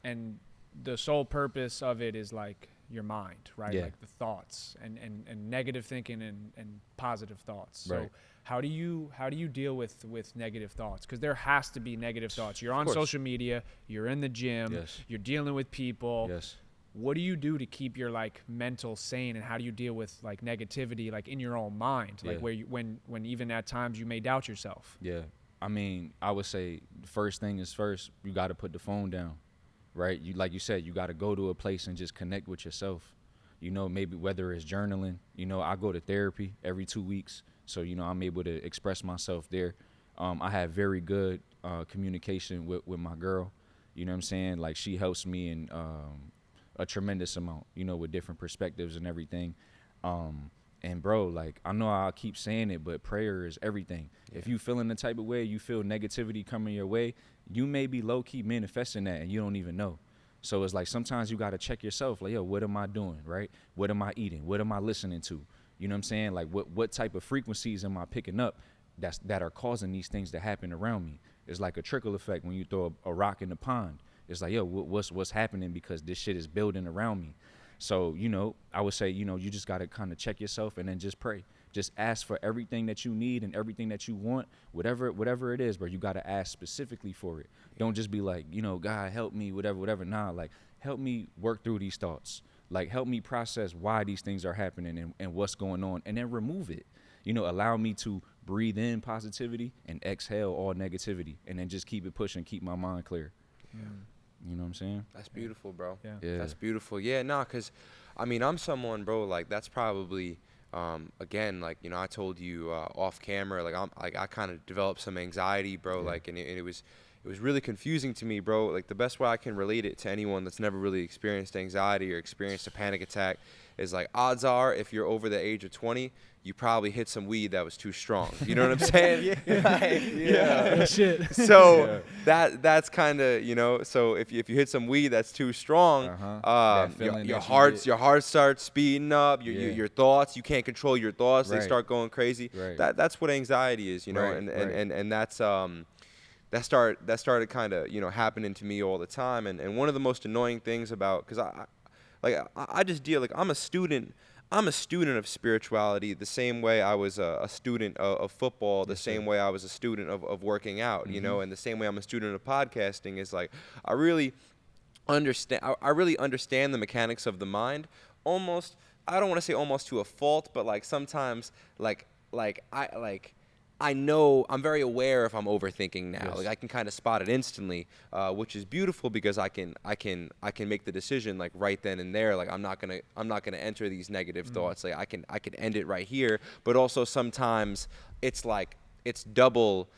And the sole purpose of it is like your mind, right? Like the thoughts and negative thinking and positive thoughts. So how do you deal with negative thoughts? Because there has to be negative thoughts. You're on social media, you're in the gym, you're dealing with people. What do you do to keep your like mental sane, and how do you deal with like negativity like in your own mind, like where you, when even at times you may doubt yourself? I mean, I would say the first thing is first, you got to put the phone down, right? You, like you said, you got to go to a place and just connect with yourself. You know, maybe whether it's journaling, you know, I go to therapy every 2 weeks. So, you know, I'm able to express myself there. I have very good communication with my girl. You know what I'm saying? Like, she helps me in a tremendous amount, you know, with different perspectives and everything. And bro, like, I know I keep saying it, but prayer is everything. If you feeling the type of way, you feel negativity coming your way, you may be low-key manifesting that and you don't even know. So it's like sometimes you got to check yourself, like, yo, what am I doing, right? What am I eating? What am I listening to? You know what I'm saying? Like, what type of frequencies am I picking up that are causing these things to happen around me? It's like a trickle effect when you throw a rock in the pond. It's like, yo, what's happening, because this shit is building around me. So, you know, I would say, you know, you just got to kind of check yourself and then just pray. Just ask for everything that you need and everything that you want, whatever it is, bro. You got to ask specifically for it. Don't just be like, you know, God, help me, whatever. Nah, like, help me work through these thoughts. Like, help me process why these things are happening and what's going on, and then remove it. You know, allow me to breathe in positivity and exhale all negativity, and then just keep it pushing, keep my mind clear. You know what I'm saying? That's beautiful, bro. Yeah. That's beautiful. Yeah, nah, because, I mean, I'm someone, bro, like, that's probably, again, like, you know, I told you off camera, like, I kind of developed some anxiety, bro, like, and it was really confusing to me, bro. Like, the best way I can relate it to anyone that's never really experienced anxiety or experienced a panic attack is, like, odds are, if you're over the age of 20, you probably hit some weed that was too strong. You know what I'm saying? Shit. So that's kind of, you know, so if you hit some weed that's too strong, your heart starts speeding up, your thoughts, you can't control your thoughts, they start going crazy. That's what anxiety is, you know, and that's that started kind of, you know, happening to me all the time. And one of the most annoying things about, because I just deal, like, I'm a student of spirituality the same way I was a student of football, the same way I was a student of working out, you know, and the same way I'm a student of podcasting. Is like, I really understand the mechanics of the mind, almost, I don't want to say almost to a fault, but like sometimes I know, I'm very aware if I'm overthinking now. Like, I can kind of spot it instantly, which is beautiful, because I can make the decision like right then and there. Like, I'm not gonna enter these negative thoughts. Like, I can end it right here. But also sometimes it's like it's double.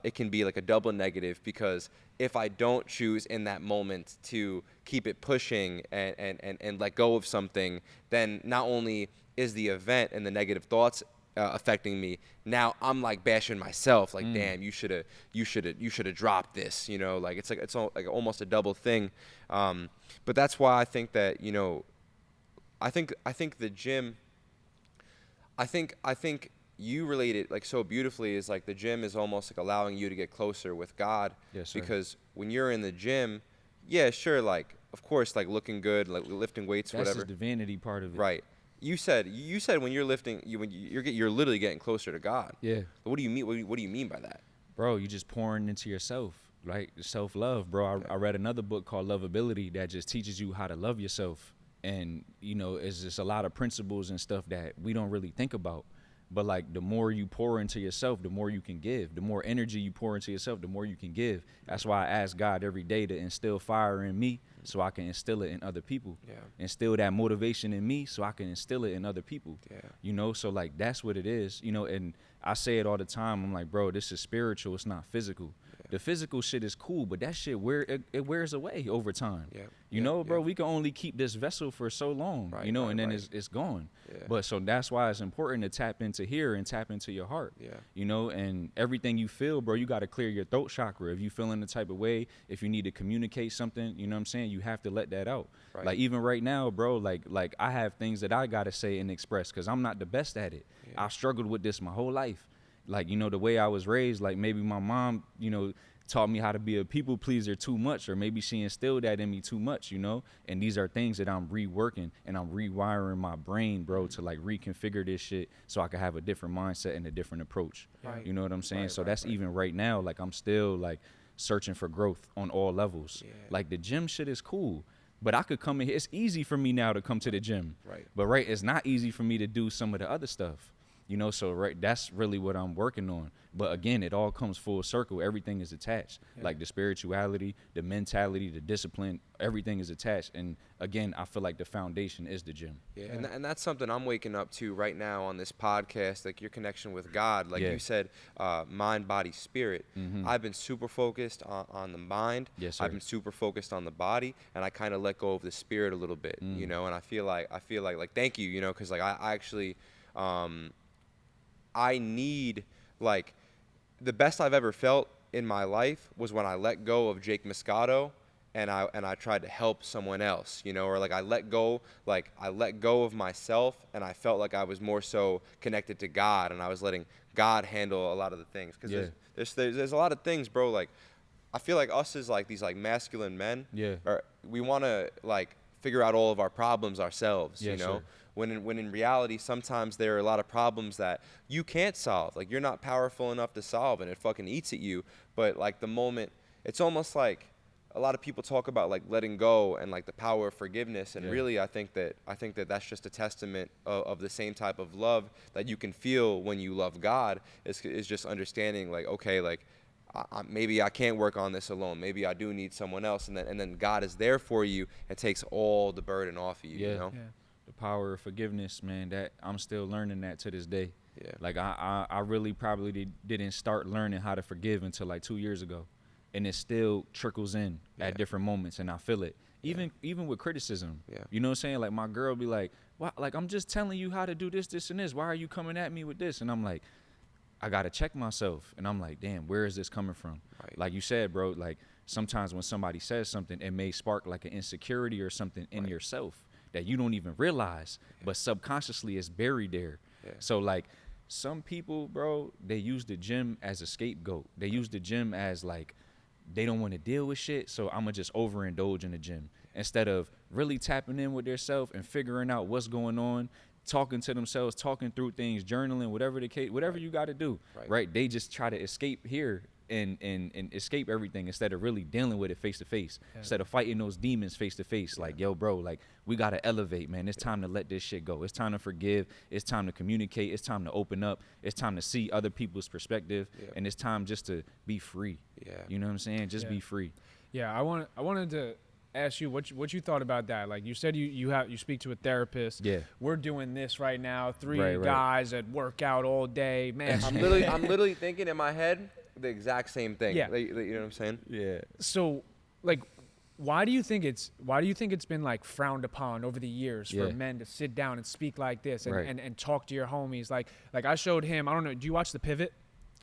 It can be like a double negative, because if I don't choose in that moment to keep it pushing and let go of something, then not only is the event and the negative thoughts affecting me, now I'm like bashing myself, like, damn, you should have dropped this, you know, like, it's almost a double thing. But that's why I think that, you know, I think the gym, I think you relate it like so beautifully, is like the gym is almost like allowing you to get closer with God. Because when you're in the gym, sure, like, of course, like, looking good, like lifting weights, that's whatever. That's just the vanity part of it. Right. You said when you're lifting, you're literally getting closer to God. Yeah. What do you mean? What do you mean by that? Bro, you just pouring into yourself, like self-love, bro. I read another book called Lovability that just teaches you how to love yourself, and you know, it's just a lot of principles and stuff that we don't really think about. But like, the more you pour into yourself, the more you can give. The more energy you pour into yourself, the more you can give. That's why I ask God every day to instill fire in me, so I can instill it in other people. Instill that motivation in me, so I can instill it in other people. You know, so like, that's what it is, you know. And I say it all the time. I'm like, bro, this is spiritual, it's not physical. The physical shit is cool, but that shit it wears away over time. Yeah. You know, bro, we can only keep this vessel for so long, you know, and then it's gone. Yeah. But so that's why it's important to tap into here and tap into your heart. Yeah. You know, and everything you feel, bro, you got to clear your throat chakra. If you feeling the type of way, if you need to communicate something, you know what I'm saying, you have to let that out. Right. Like even right now, bro, like I have things that I got to say and express because I'm not the best at it. I struggled with this my whole life. Like, you know, the way I was raised, like maybe my mom, you know, taught me how to be a people pleaser too much, or maybe she instilled that in me too much, you know? And these are things that I'm reworking and I'm rewiring my brain, bro, to like reconfigure this shit so I can have a different mindset and a different approach. Right. You know what I'm saying? Right, so right, that's right. even right now, like I'm still like searching for growth on all levels. Yeah. Like the gym shit is cool, but I could come in here. It's easy for me now to come to the gym. Right. But it's not easy for me to do some of the other stuff. You know, so that's really what I'm working on. But again, it all comes full circle. Everything is attached. Like the spirituality, the mentality, the discipline, everything is attached. And again, I feel like the foundation is the gym. Yeah, and that's something I'm waking up to right now on this podcast, like your connection with God. Like you said, mind, body, spirit. I've been super focused on the mind. Yes, sir. I've been super focused on the body, and I kind of let go of the spirit a little bit, you know, and I feel like thank you, you know, because like I actually, I need, like, the best I've ever felt in my life was when I let go of Jake Moscato and I tried to help someone else, you know, or like I let go of myself and I felt like I was more so connected to God and I was letting God handle a lot of the things. Because there's a lot of things, bro, like I feel like us as like these like masculine men, we want to like figure out all of our problems ourselves, you know? Sir. When in reality, sometimes there are a lot of problems that you can't solve. Like, you're not powerful enough to solve, and it fucking eats at you. But, like, the moment, it's almost like a lot of people talk about, like, letting go and, like, the power of forgiveness. And really, I think that that's just a testament of the same type of love that you can feel when you love God is just understanding, like, okay, like, maybe I can't work on this alone. Maybe I do need someone else. And then God is there for you and takes all the burden off of you, you know? Yeah. The power of forgiveness, man, that I'm still learning that to this day. Yeah. Like I really probably didn't start learning how to forgive until like 2 years ago. And it still trickles in at different moments and I feel it. Even with criticism. Yeah. You know what I'm saying? Like my girl be like, "Why, like I'm just telling you how to do this, this, and this. Why are you coming at me with this?" And I'm like, I gotta check myself. And I'm like, damn, where is this coming from? Right. Like you said, bro, like sometimes when somebody says something, it may spark like an insecurity or something in yourself that you don't even realize, but subconsciously it's buried there. Yeah. So like some people, bro, they use the gym as a scapegoat. They use the gym as like, they don't want to deal with shit, so I'm gonna just overindulge in the gym instead of really tapping in with themselves and figuring out what's going on, talking to themselves, talking through things, journaling, whatever the case, whatever you got to do, right? They just try to escape here and escape everything instead of really dealing with it face to face, instead of fighting those demons face to face. Like, yo, bro, like we got to elevate, man. It's time to let this shit go. It's time to forgive. It's time to communicate. It's time to open up. It's time to see other people's perspective. And it's time just to be free. You know what I'm saying? Just be free. Yeah, I wanted to ask you what you thought about that. Like you said, you speak to a therapist. Yeah, we're doing this right now. Three guys that work out all day. Man, I'm literally thinking in my head the exact same thing. Yeah, you know what I'm saying? Yeah. So, like, why do you think it's been like frowned upon over the years for men to sit down and speak like this and talk to your homies? Like I showed him. I don't know. Do you watch The Pivot?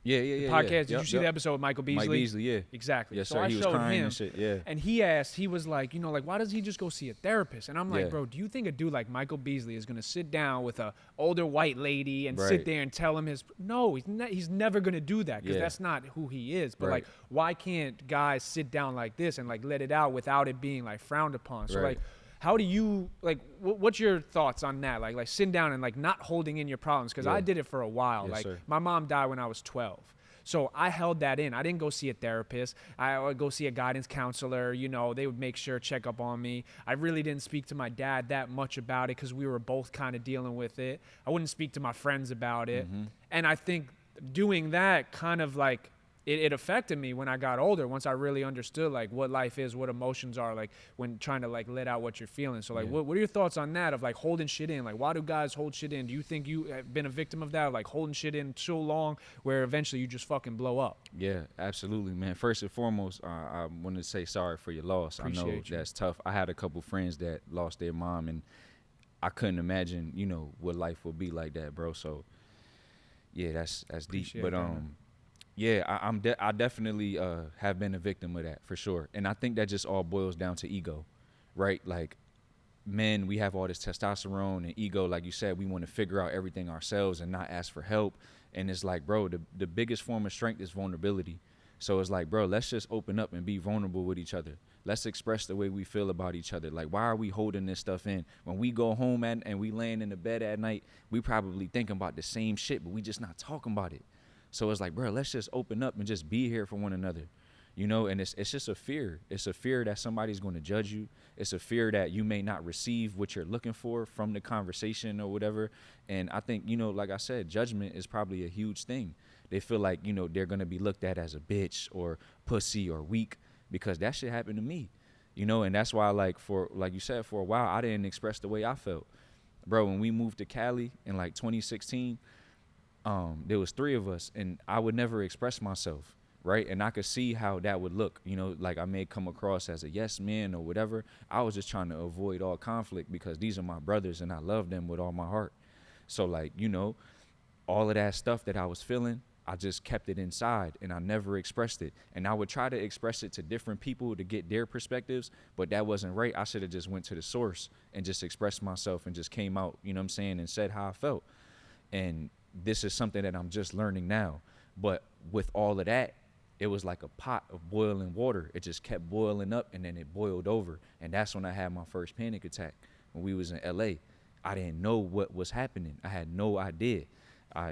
Yeah. Podcast. Did you see the episode with Michael Beasley? Mike Beasley, yeah. Exactly. Yes, so sir. I He was showed crying him, and shit, yeah. And he was like, you know, like, why does he just go see a therapist? And I'm like, bro, do you think a dude like Michael Beasley is gonna sit down with a older white lady and sit there and tell him his? No, he's never gonna do that because that's not who he is. But like, why can't guys sit down like this and like let it out without it being like frowned upon? So like, how do you like? What's your thoughts on that? Like sitting down and like not holding in your problems? Because I did it for a while. Yes, like sir. My mom died when I was 12. So I held that in. I didn't go see a therapist. I would go see a guidance counselor. You know, they would make sure, check up on me. I really didn't speak to my dad that much about it because we were both kind of dealing with it. I wouldn't speak to my friends about it. And I think doing that kind of like, it affected me when I got older, once I really understood like what life is, what emotions are, like when trying to like let out what you're feeling. So like what are your thoughts on that, of like holding shit in? Like, why do guys hold shit in? Do you think you have been a victim of that, like holding shit in so long where eventually you just fucking blow up? Yeah, absolutely, man. First and foremost, I want to say sorry for your loss. I know that's tough. I had a couple friends that lost their mom, and I couldn't imagine, you know, what life would be like that, bro. So yeah, that's deep. But yeah, I definitely have been a victim of that for sure. And I think that just all boils down to ego, right? Like men, we have all this testosterone and ego. Like you said, we want to figure out everything ourselves and not ask for help. And it's like, bro, the biggest form of strength is vulnerability. So it's like, bro, let's just open up and be vulnerable with each other. Let's express the way we feel about each other. Like, why are we holding this stuff in? When we go home and we laying in the bed at night, we probably thinking about the same shit, but we just not talking about it. So it's like, bro, let's just open up and just be here for one another, you know? And it's just a fear. It's a fear that somebody's going to judge you. It's a fear that you may not receive what you're looking for from the conversation or whatever. And I think, you know, like I said, judgment is probably a huge thing. They feel like, you know, they're going to be looked at as a bitch or pussy or weak, because that shit happened to me, you know? And that's why, like you said, for a while, I didn't express the way I felt. Bro, when we moved to Cali in like 2016, there was 3 of us, and I would never express myself, right? And I could see how that would look, you know, like I may come across as a yes man or whatever. I was just trying to avoid all conflict because these are my brothers and I love them with all my heart. So like, you know, all of that stuff that I was feeling, I just kept it inside and I never expressed it. And I would try to express it to different people to get their perspectives, but that wasn't right. I should have just went to the source and just expressed myself and just came out, you know what I'm saying, and said how I felt. And this is something that I'm just learning now. But with all of that, it was like a pot of boiling water. It just kept boiling up and then it boiled over. And that's when I had my first panic attack when we was in LA. I didn't know what was happening. I had no idea.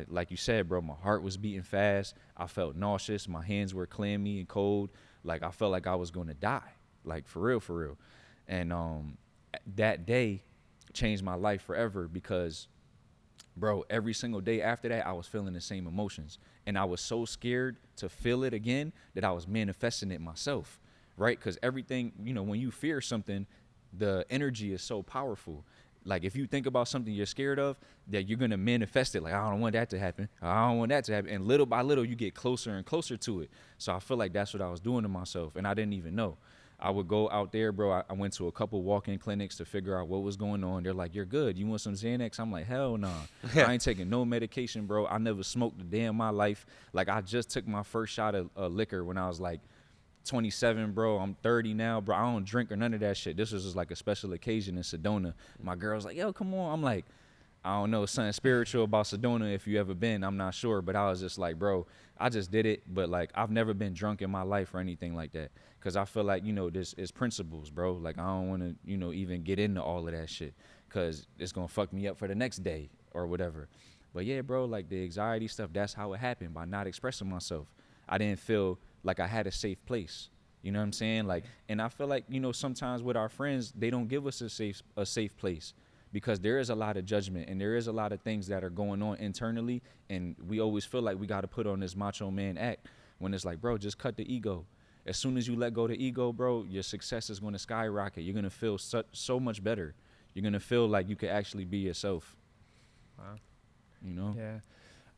Like you said, bro, my heart was beating fast. I felt nauseous. My hands were clammy and cold. Like I felt like I was going to die, like for real. And that day changed my life forever because, bro, every single day after that, I was feeling the same emotions. And I was so scared to feel it again that I was manifesting it myself, right? Because everything, you know, when you fear something, the energy is so powerful. Like if you think about something you're scared of, that you're going to manifest it. Like, I don't want that to happen. I don't want that to happen. And little by little, you get closer and closer to it. So I feel like that's what I was doing to myself. And I didn't even know. I would go out there, bro. I went to a couple walk-in clinics to figure out what was going on. They're like, you're good. You want some Xanax? I'm like, hell nah. I ain't taking no medication, bro. I never smoked a day in my life. Like, I just took my first shot of liquor when I was like 27, bro. I'm 30 now, bro. I don't drink or none of that shit. This was just like a special occasion in Sedona. My girl's like, yo, come on. I'm like, I don't know, something spiritual about Sedona if you ever been. I'm not sure. But I was just like, bro, I just did it. But like, I've never been drunk in my life or anything like that. Because I feel like, you know, this is principles, bro. Like, I don't want to, you know, even get into all of that shit. Because it's going to fuck me up for the next day or whatever. But yeah, bro, like the anxiety stuff, that's how it happened, by not expressing myself. I didn't feel like I had a safe place. You know what I'm saying? Like, and I feel like, you know, sometimes with our friends, they don't give us a safe place, because there is a lot of judgment and there is a lot of things that are going on internally. And we always feel like we got to put on this macho man act, when it's like, bro, just cut the ego. As soon as you let go of the ego, bro, your success is going to skyrocket. You're going to feel so much better. You're going to feel like you could actually be yourself. Wow. You know? Yeah.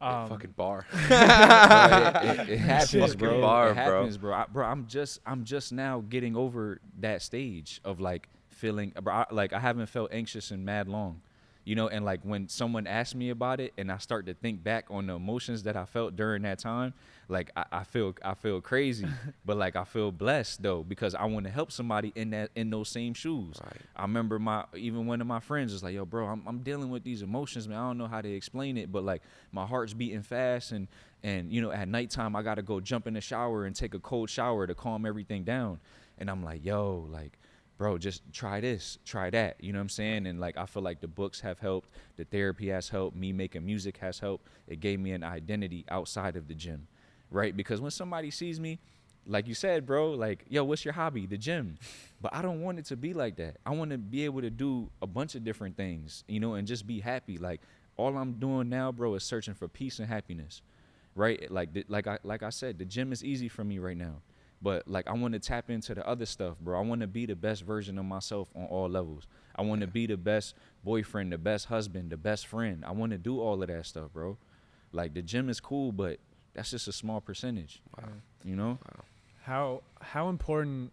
Fucking bar. It happens, bro. Bar, it happens, bro. I'm just now getting over that stage of like feeling, bro, like I haven't felt anxious in mad long, you know. And like when someone asks me about it and I start to think back on the emotions that I felt during that time, like I feel crazy, but like I feel blessed though, because I want to help somebody in those same shoes. Right. I remember even one of my friends was like, yo, bro, I'm dealing with these emotions, man. I don't know how to explain it, but like my heart's beating fast, and you know, at nighttime I gotta go jump in the shower and take a cold shower to calm everything down. And I'm like, yo, like, bro, just try this, try that. You know what I'm saying? And like, I feel like the books have helped. The therapy has helped. Me making music has helped. It gave me an identity outside of the gym, right? Because when somebody sees me, like you said, bro, like, yo, what's your hobby? The gym. But I don't want it to be like that. I want to be able to do a bunch of different things, you know, and just be happy. Like, all I'm doing now, bro, is searching for peace and happiness, right? Like I said, the gym is easy for me right now. But like I want to tap into the other stuff, bro. I want to be the best version of myself on all levels. I want to be the best boyfriend, the best husband, the best friend. I want to do all of that stuff, bro. Like the gym is cool, but that's just a small percentage. Wow. You know? Wow. How important,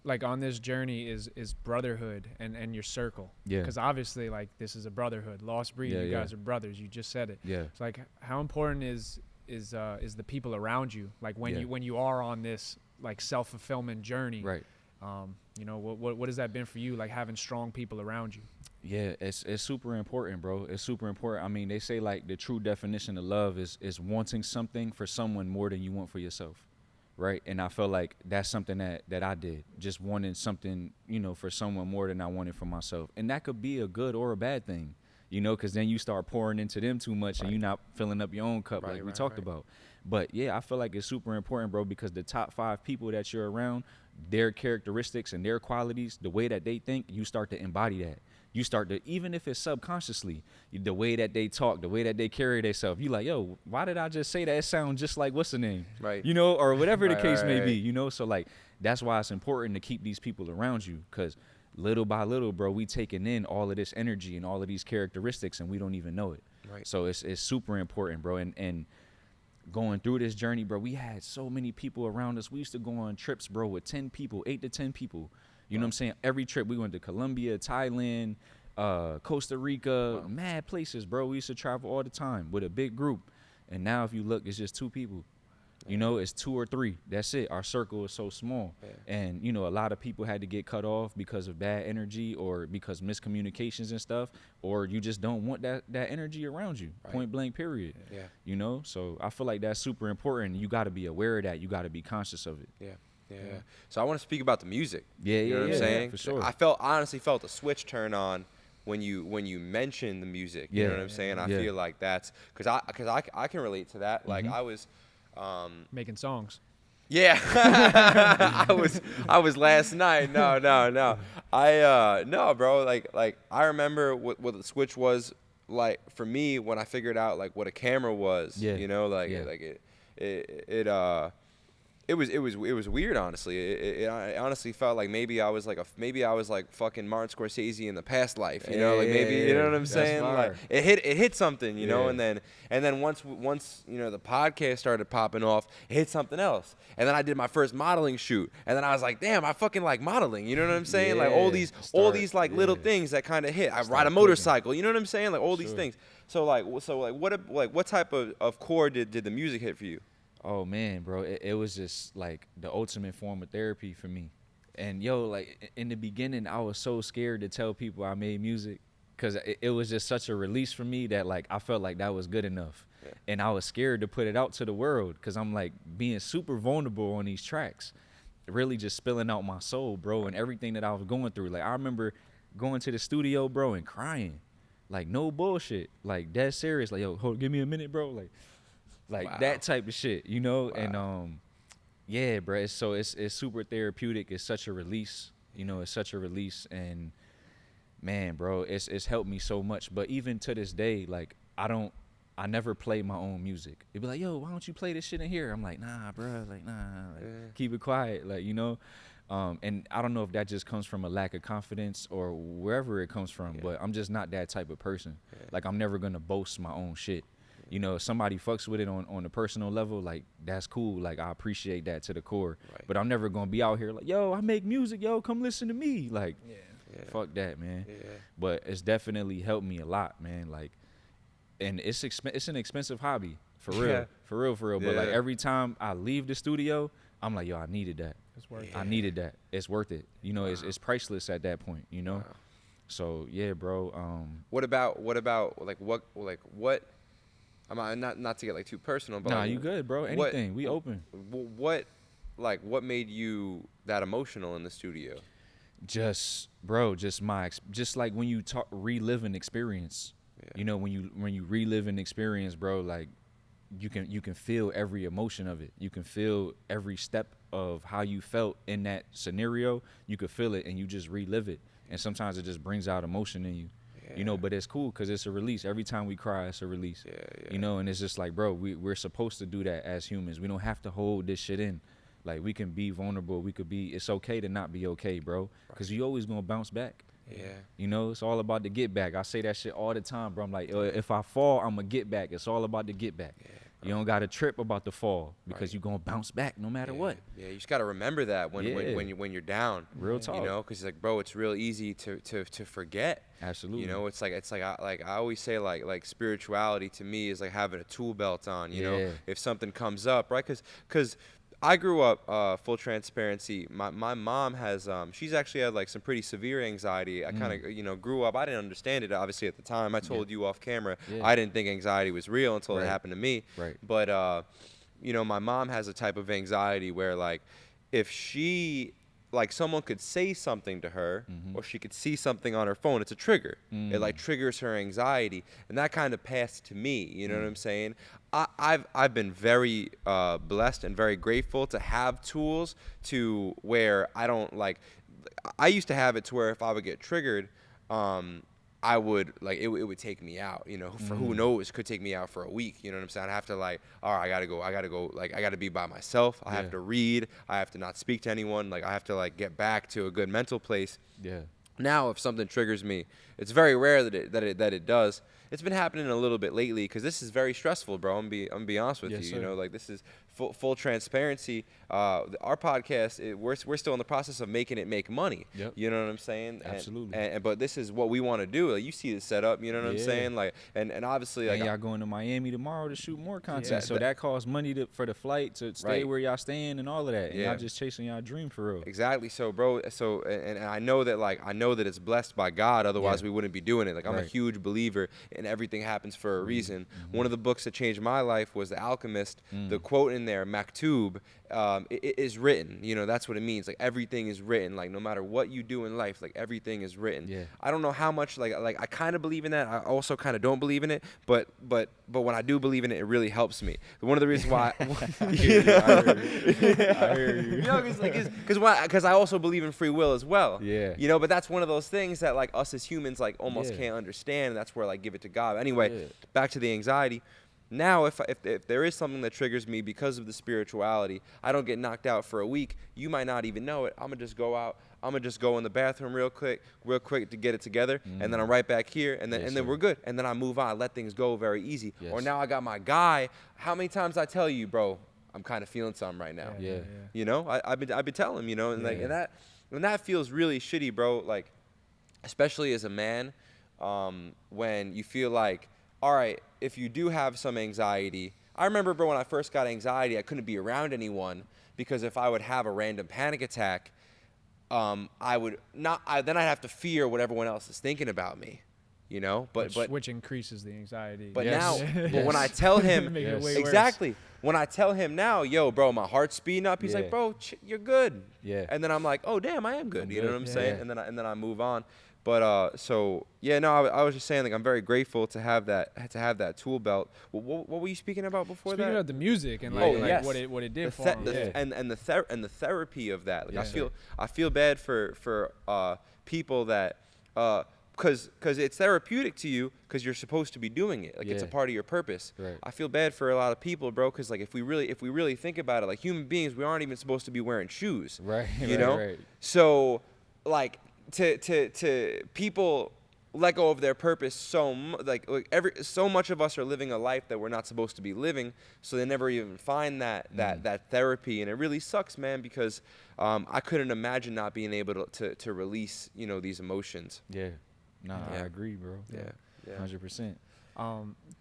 like on this journey, is brotherhood and your circle? Yeah. Because obviously, like this is a brotherhood. Lost Breed, you guys are brothers. You just said it. Yeah. It's like how important is the people around you? Like when you are on this like self-fulfillment journey, right? You know, what has that been for you? Like having strong people around you. Yeah, it's super important, bro. It's super important. I mean, they say like the true definition of love is wanting something for someone more than you want for yourself, right? And I feel like that's something that I did, just wanting something, you know, for someone more than I wanted for myself. And that could be a good or a bad thing, you know, because then you start pouring into them too much and you're not filling up your own cup like we talked about. But yeah, I feel like it's super important, bro, because the top 5 people that you're around, their characteristics and their qualities, the way that they think, you start to embody that. You start to, even if it's subconsciously, the way that they talk, the way that they carry themselves, you like, yo, why did I just say that? It sounds just like what's the name? Right. You know, or whatever the case may be, you know? So like, that's why it's important to keep these people around you, because little by little, bro, we taking in all of this energy and all of these characteristics and we don't even know it. Right. So it's super important, bro. And going through this journey, bro, we had so many people around us. We used to go on trips, bro, with 10 people, 8 to 10 people. You know what I'm saying? Every trip, we went to Colombia, Thailand, Costa Rica, mad places, bro. We used to travel all the time with a big group. And now if you look, it's just 2 people. You know, it's 2 or 3. That's it. Our circle is so small. And, you know, a lot of people had to get cut off because of bad energy or because miscommunications and stuff, or you just don't want that energy around you, point blank, period. You know, so I feel like that's super important. You got to be aware of that. You got to be conscious of it. Yeah. So I want to speak about the music. You know what I'm saying? For sure. I honestly felt a switch turn on when you mention the music. You know what I'm saying? I feel like that's because I can relate to that. Like I was making songs. Yeah. I was last night. No. No, bro. Like I remember what the switch was like for me when I figured out like what a camera was. You know, it was weird, honestly. I honestly felt like maybe I was like fucking Martin Scorsese in the past life, you know, like maybe you know what I'm saying. Like it hit something, you know, and then once you know the podcast started popping off, it hit something else, and then I did my first modeling shoot, and then I was like, damn, I fucking like modeling, you know what I'm saying? Like all these like little things that kind of hit. I ride a motorcycle, you know what I'm saying? Like all these things. So what type of chord did the music hit for you? Oh man, bro, it was just like the ultimate form of therapy for me. And yo, like in the beginning, I was so scared to tell people I made music because it was just such a release for me that like I felt like that was good enough. And I was scared to put it out to the world because I'm like being super vulnerable on these tracks, really just spilling out my soul, bro, and everything that I was going through. Like I remember going to the studio, bro, and crying, like no bullshit, like dead serious, like yo, hold, give me a minute, bro, like that type of shit, you know. And yeah, bro, it's super therapeutic. It's such a release, you know. It's such a release, and man, bro, it's helped me so much. But even to this day, like I never play my own music. It'd be like, yo, why don't you play this shit in here? I'm like, nah, bro, like nah, like, keep it quiet, like, you know. And I don't know if that just comes from a lack of confidence or wherever it comes from, but I'm just not that type of person. Like I'm never gonna boast my own shit. You know, if somebody fucks with it on a personal level, like, that's cool. Like, I appreciate that to the core. But I'm never going to be out here like, yo, I make music, yo, come listen to me. Like, fuck that, man. But it's definitely helped me a lot, man. Like, and it's an expensive hobby, for real. For real. But, like, every time I leave the studio, I'm like, yo, I needed that. It's worth it. I needed that. It's worth it. You know, it's priceless at that point, you know? So, yeah, bro. What about, what? I'm not to get like too personal, but nah, you good, bro. Anything, we open. What made you that emotional in the studio? Just like when you relive an experience. You know, when you relive an experience, bro, like you can feel every emotion of it. You can feel every step of how you felt in that scenario. You could feel it, and you just relive it. And sometimes it just brings out emotion in you. you know, but it's cool because it's a release. Every time we cry, it's a release, you know, and it's just like, bro, we're supposed to do that as humans. We don't have to hold this shit in. Like, we can be vulnerable. It's okay to not be okay, bro, because you always going to bounce back. Yeah. You know, it's all about the get back. I say that shit all the time, bro. I'm like, if I fall, I'm going to get back. It's all about the get back. Yeah. You don't got to trip about the fall because you're going to bounce back no matter what. Yeah, you just got to remember that when you're down. Real talk. You know, because like, bro, it's real easy to forget. Absolutely. You know, it's like I always say like spirituality to me is like having a tool belt on, you know, if something comes up, right? Cuz I grew up, full transparency. My mom has, she's actually had like some pretty severe anxiety. I kind of, you know, grew up. I didn't understand it obviously at the time. I told you off camera, I didn't think anxiety was real until it happened to me. Right. But, you know, my mom has a type of anxiety where like, if she, like someone could say something to her or she could see something on her phone, it's a trigger. It like triggers her anxiety, and that kind of passed to me. You know what I'm saying? I've been very blessed and very grateful to have tools to where I don't like. I used to have it to where if I would get triggered, I would like it would take me out, you know, for who knows, could take me out for a week. You know what I'm saying? I have to like, all right, I gotta go, like I gotta be by myself. I have to read. I have to not speak to anyone. Like I have to like get back to a good mental place. Yeah. Now, if something triggers me, it's very rare that it does. It's been happening a little bit lately because this is very stressful, bro. I'm be honest with you. Sir. You know, like this is full transparency. Our podcast, we're still in the process of making it make money. Yep. You know what I'm saying? Absolutely. But this is what we want to do. Like, you see the setup. You know what I'm saying? Like, and obviously, like, y'all going to Miami tomorrow to shoot more content. So that costs money for the flight to stay where y'all staying and all of that. And y'all just chasing y'all dream for real. Exactly. So, bro. So, and I know that it's blessed by God. Otherwise, we wouldn't be doing it. Like, I'm a huge believer in everything happens for a reason. One of the books that changed my life was The Alchemist. The quote in there, Maktub, it is written. You know, that's what it means. Like, everything is written. Like, no matter what you do in life, like, everything is written. Yeah. I don't know how much, like I kind of believe in that. I also kind of don't believe in it. But when I do believe in it, it really helps me. One of the reasons why. I hear you. You know, because I also believe in free will as well. Yeah. You know, but that's one of those things that like us as humans like almost can't understand. And that's where like give it to God. Anyway, back to the anxiety. Now, if there is something that triggers me because of the spirituality, I don't get knocked out for a week. You might not even know it. I'm gonna just go out. I'm gonna just go in the bathroom real quick to get it together, and then I'm right back here, and then we're good. And then I move on. I let things go very easy. Yes. Or now I got my guy. How many times I tell you, bro? I'm kind of feeling something right now. Yeah. You know, I've been telling him, you know, and and that feels really shitty, bro. Like, especially as a man, when you feel like, all right, if you do have some anxiety. I remember, bro, when I first got anxiety, I couldn't be around anyone because if I would have a random panic attack, then I'd have to fear what everyone else is thinking about me, you know. Which increases the anxiety. But now, but when I tell him exactly, when I tell him now, yo, bro, my heart's speeding up. He's like, bro, you're good. Yeah. And then I'm like, oh, damn, I am good. You know what I'm saying? And then I move on. But I was just saying, like, I'm very grateful to have that tool belt. What were you speaking about before that? Speaking of the music and what it did for him. And the therapy of that. Like, I feel bad for people that because it's therapeutic to you because you're supposed to be doing it. Like, it's a part of your purpose. Right. I feel bad for a lot of people, bro, because like if we really think about it, like, human beings, we aren't even supposed to be wearing shoes. Right. You know. Right. So like. To people let go of their purpose so much of us are living a life that we're not supposed to be living, so they never even find that therapy, and it really sucks, man, because I couldn't imagine not being able to release, you know, these emotions. I agree, bro. 100%.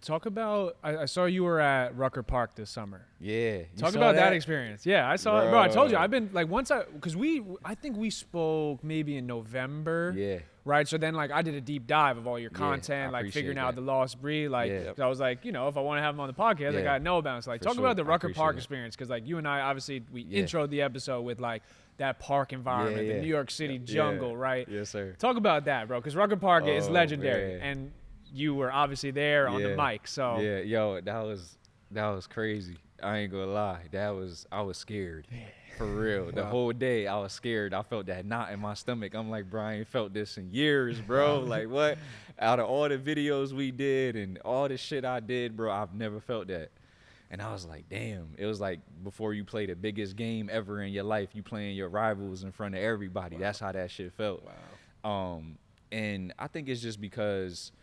Talk about, I saw you were at Rucker Park this summer. Yeah. Talk about that experience. Yeah, I saw it. Bro, I told you, I've been, like, because I think we spoke maybe in November. Yeah. Right? So then, like, I did a deep dive of all your content, like, figuring out the lost breed. Like, I was like, you know, if I want to have him on the podcast, I got to know about him. So, like, talk about the Rucker Park experience, because, like, you and I, obviously, we introed the episode with, like, that park environment, the New York City jungle, right? Yes, sir. Talk about that, bro, because Rucker Park is legendary. And you were obviously there on the mic, so yo, that was crazy. I ain't gonna lie. I was scared. For real. The whole day I was scared. I felt that knot in my stomach. I'm like, bro, I ain't felt this in years, bro. Like, what? Out of all the videos we did and all the shit I did, bro, I've never felt that. And I was like, damn. It was like before you play the biggest game ever in your life, you playing your rivals in front of everybody. Wow. That's how that shit felt. Wow. And I think it's just because,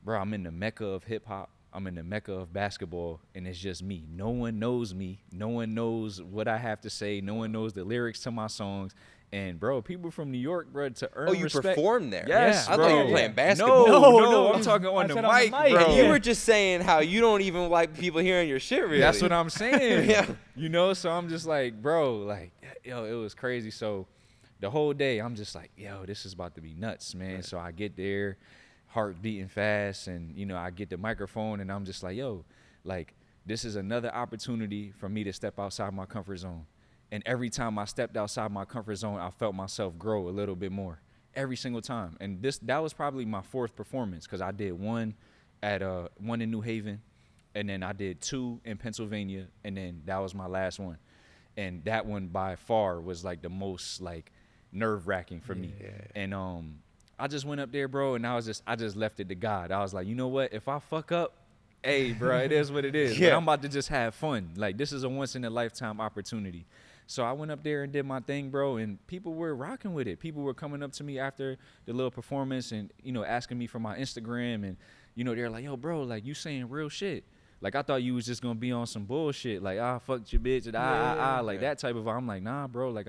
bro, I'm in the mecca of hip hop. I'm in the mecca of basketball, and it's just me. No one knows me. No one knows what I have to say. No one knows the lyrics to my songs. And, bro, people from New York, bro, to earn respect. Oh, you performed there? Yes, I bro. thought you were playing basketball. No, I'm talking on the mic, bro. You were just saying how you don't even like people hearing your shit, really. That's what I'm saying. Yeah. You know, so I'm just like, bro, like, yo, it was crazy. So the whole day, I'm just like, yo, this is about to be nuts, man. Right. So I get there, heart beating fast, and, you know, I get the microphone, and I'm just like, yo, like, this is another opportunity for me to step outside my comfort zone. And every time I stepped outside my comfort zone, I felt myself grow a little bit more every single time. And that was probably my fourth performance, because I did one in New Haven, and then I did 2 in Pennsylvania, and then that was my last one. And that one by far was like the most like nerve-wracking for me. And I just went up there, bro, and I just left it to God. I was like, you know what? If I fuck up, hey, bro, it is what it is. But I'm about to just have fun. Like, this is a once-in-a-lifetime opportunity. So I went up there and did my thing, bro, and people were rocking with it. People were coming up to me after the little performance and, you know, asking me for my Instagram. And, you know, they're like, yo, bro, like, you saying real shit. Like, I thought you was just going to be on some bullshit. Like, fucked your bitch, and like that type of vibe. I'm like, nah, bro, like,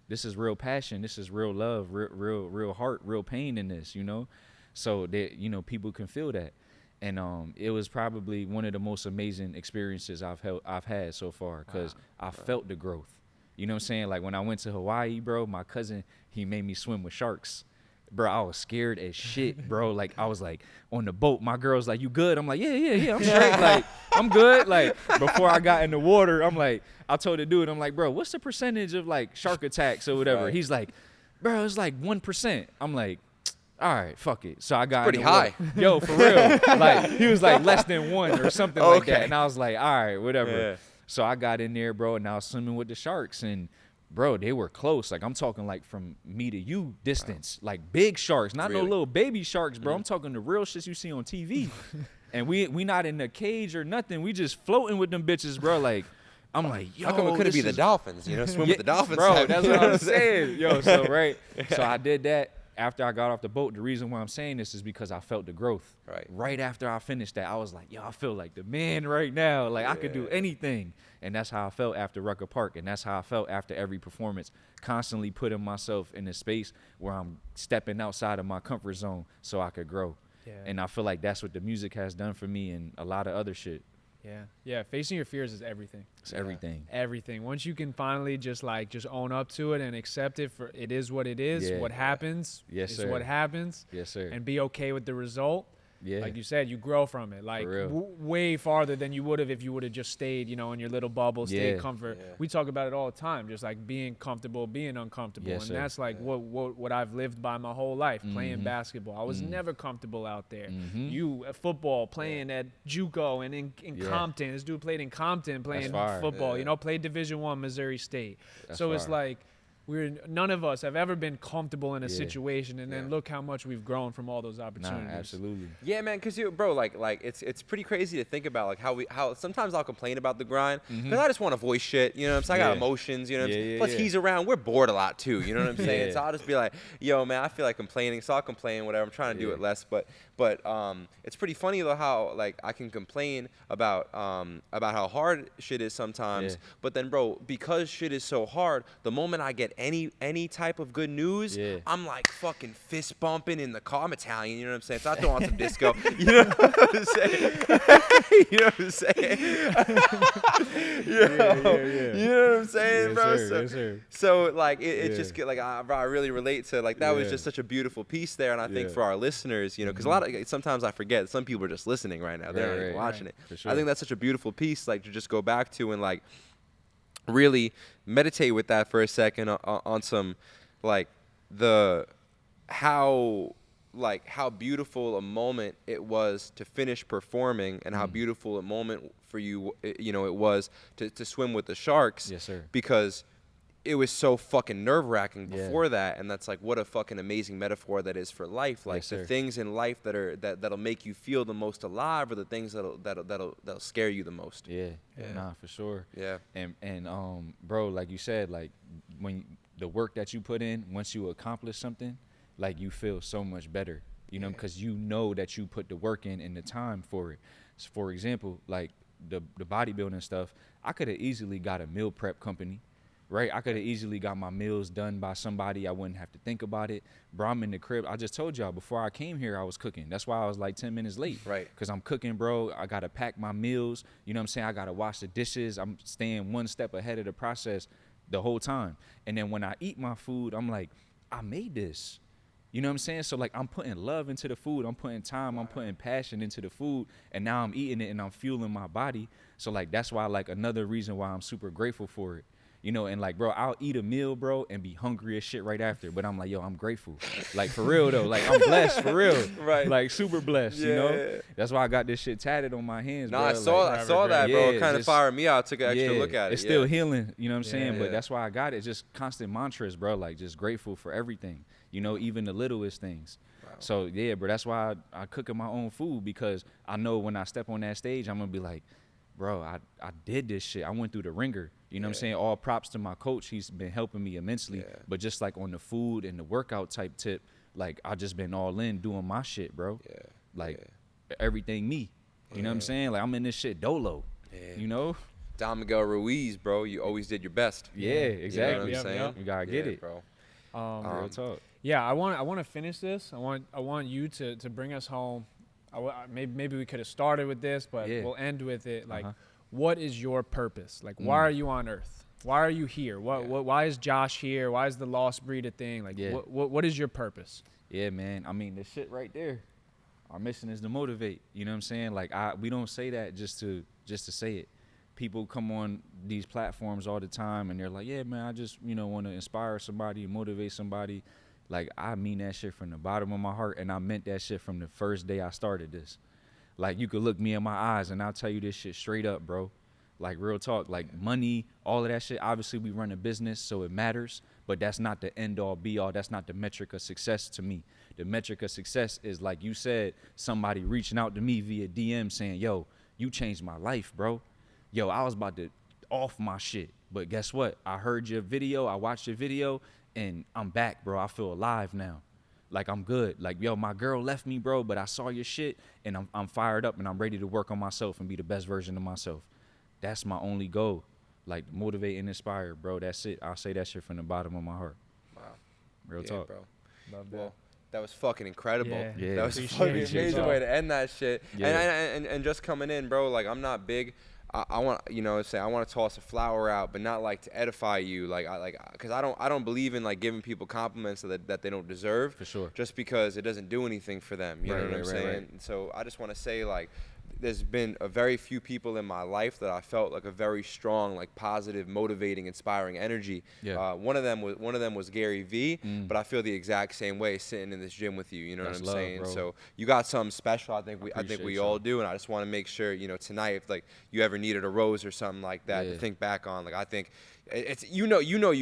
this is real passion. This is real love, real heart, real pain in this, you know? So that, you know, people can feel that. And it was probably one of the most amazing experiences I've had so far, because I felt the growth. You know what I'm saying? Like, when I went to Hawaii, bro, my cousin, he made me swim with sharks. Bro, I was scared as shit, bro. Like, I was like on the boat. My girl's like, you good? I'm like, yeah, I'm straight. Like, I'm good. Like, before I got in the water, I'm like, I told the dude, I'm like, bro, what's the percentage of like shark attacks or whatever? Right. He's like, bro, it's like 1%. I'm like, all right, fuck it. So I got pretty high. Yo, for real. Like, he was like less than 1 or something like that. And I was like, all right, whatever. Yeah. So I got in there, bro, and I was swimming with the sharks, and bro, they were close. Like, I'm talking like from me to you distance, like big sharks, not no little baby sharks, bro. I'm talking the real shit you see on TV. And we not in a cage or nothing. We just floating with them bitches, bro. Like, I'm like, yo, how come it couldn't be the dolphins? You know, swim with the dolphins, bro. That's what I'm saying, yo. So right, so I did that. After I got off the boat, the reason why I'm saying this is because I felt the growth. Right after I finished that, I was like, yo, I feel like the man right now. Like, I could do anything. And that's how I felt after Rucker Park. And that's how I felt after every performance, constantly putting myself in a space where I'm stepping outside of my comfort zone so I could grow. Yeah. And I feel like that's what the music has done for me and a lot of other shit. Yeah, facing your fears is everything. It's everything. Everything. Once you can finally just own up to it and accept it for it is what it is. Yeah. What happens is what happens. Yes, sir. And be okay with the result. Yeah. Like you said, you grow from it, like way farther than you would have if you would have just stayed, you know, in your little bubble, stayed comfort. Yeah. We talk about it all the time, just like being comfortable, being uncomfortable. And that's like what I've lived by my whole life, playing basketball. I was never comfortable out there. You at football, playing at JUCO and in Compton. This dude played in Compton, playing football, you know, played Division I, Missouri State. So it's like, none of us have ever been comfortable in a situation, and then look how much we've grown from all those opportunities. Nah, absolutely. Yeah, man, because bro, like it's pretty crazy to think about, like how sometimes I'll complain about the grind because I just want to voice shit, you know what I'm saying? I got emotions, you know what I'm saying? Plus he's around, we're bored a lot too, you know what I'm saying? So I'll just be like, yo, man, I feel like complaining, so I'll complain, whatever. I'm trying to do it less, but it's pretty funny though how like I can complain about how hard shit is sometimes, but then, bro, because shit is so hard, the moment I get any type of good news, I'm like fucking fist bumping in the car. I'm Italian, you know what I'm saying? So I throw on some disco, you know what I'm saying? You know what I'm saying? You know what I'm saying, bro? So like it just get like I really relate to like that was just such a beautiful piece there, and I think for our listeners, you know, because sometimes I forget some people are just listening right now, they're not even watching it. I think that's such a beautiful piece, like to just go back to and like really meditate with that for a second on some like how like how beautiful a moment it was to finish performing, and how beautiful a moment for you, you know, it was to swim with the sharks. Yes, sir. Because it was so fucking nerve-wracking before that, and that's like what a fucking amazing metaphor that is for life. Like the things in life that'll make you feel the most alive are the things that'll scare you the most. Nah, for sure. And bro, like you said, like when the work that you put in, once you accomplish something, like you feel so much better, you know, because you know that you put the work in and the time for it. So for example, like the bodybuilding stuff, I could have easily got a meal prep company. Right, I could have easily got my meals done by somebody. I wouldn't have to think about it. Bro, I'm in the crib. I just told y'all before I came here, I was cooking. That's why I was like 10 minutes late. Right. Because I'm cooking, bro. I got to pack my meals. You know what I'm saying? I got to wash the dishes. I'm staying one step ahead of the process the whole time. And then when I eat my food, I'm like, I made this. You know what I'm saying? So like I'm putting love into the food. I'm putting time. I'm putting passion into the food. And now I'm eating it and I'm fueling my body. So like that's why like another reason why I'm super grateful for it. You know, and like, bro, I'll eat a meal, bro, and be hungry as shit right after. But I'm like, yo, I'm grateful. Like, for real, though. Like, I'm blessed, for real. Right. Like, super blessed, you know? That's why I got this shit tatted on my hands, bro. I saw that, bro. It kind of fired me out. I took an extra look at it. It's still healing, you know what I'm saying? But that's why I got it. Just constant mantras, bro. Like, just grateful for everything. You know, even the littlest things. Wow. So, yeah, bro, that's why I cook my own food, because I know when I step on that stage, I'm going to be like, bro, I did this shit. I went through the ringer. You know what I'm saying? All props to my coach. He's been helping me immensely. But just like on the food and the workout type tip, like I just been all in doing my shit, bro. Like everything me. You know what I'm saying? Like I'm in this shit dolo. You know? Don Miguel Ruiz, bro. You always did your best. Yeah, exactly. You know what I'm saying? You gotta get it, bro. Real talk. Yeah, I want to finish this. I want you to bring us home. Maybe we could have started with this, but we'll end with it. Like, what is your purpose? Like, why are you on Earth? Why are you here? Why is Josh here? Why is the Lost Breed a thing? Like, what is your purpose? Yeah, man. I mean, the shit right there. Our mission is to motivate. You know what I'm saying? Like, we don't say that just to say it. People come on these platforms all the time, and they're like, yeah, man, I just, want to inspire somebody, motivate somebody. Like, I mean that shit from the bottom of my heart, and I meant that shit from the first day I started this. Like, you could look me in my eyes, and I'll tell you this shit straight up, bro. Like, real talk. Like, money, all of that shit. Obviously, we run a business, so it matters. But that's not the end-all, be-all. That's not the metric of success to me. The metric of success is, like you said, somebody reaching out to me via DM saying, yo, you changed my life, bro. Yo, I was about to off my shit. But guess what? I heard your video. I watched your video. And I'm back, bro. I feel alive now. Like, I'm good. Like, yo, my girl left me, bro, but I saw your shit, and I'm fired up, and I'm ready to work on myself and be the best version of myself. That's my only goal. Like, motivate and inspire, bro. That's it. I'll say that shit from the bottom of my heart. Wow. Real talk. Bro. Love that. Well, that was fucking incredible. Yeah. That was a fucking amazing way to end that shit. Yeah. And just coming in, bro, like, I'm not big. I want, I want to toss a flower out, but not like to edify you, because I don't believe in like giving people compliments that they don't deserve. For sure. Just because it doesn't do anything for them. You know what I'm saying? Right. So I just want to say, like, there's been a very few people in my life that I felt like a very strong, like, positive, motivating, inspiring energy. Yeah. One of them was Gary V. But I feel the exact same way sitting in this gym with you. You know what I'm saying? Bro. So you got something special. I think we all do, and I just want to make sure, tonight, if like you ever needed a rose or something like that to think back on. Like, I think it's you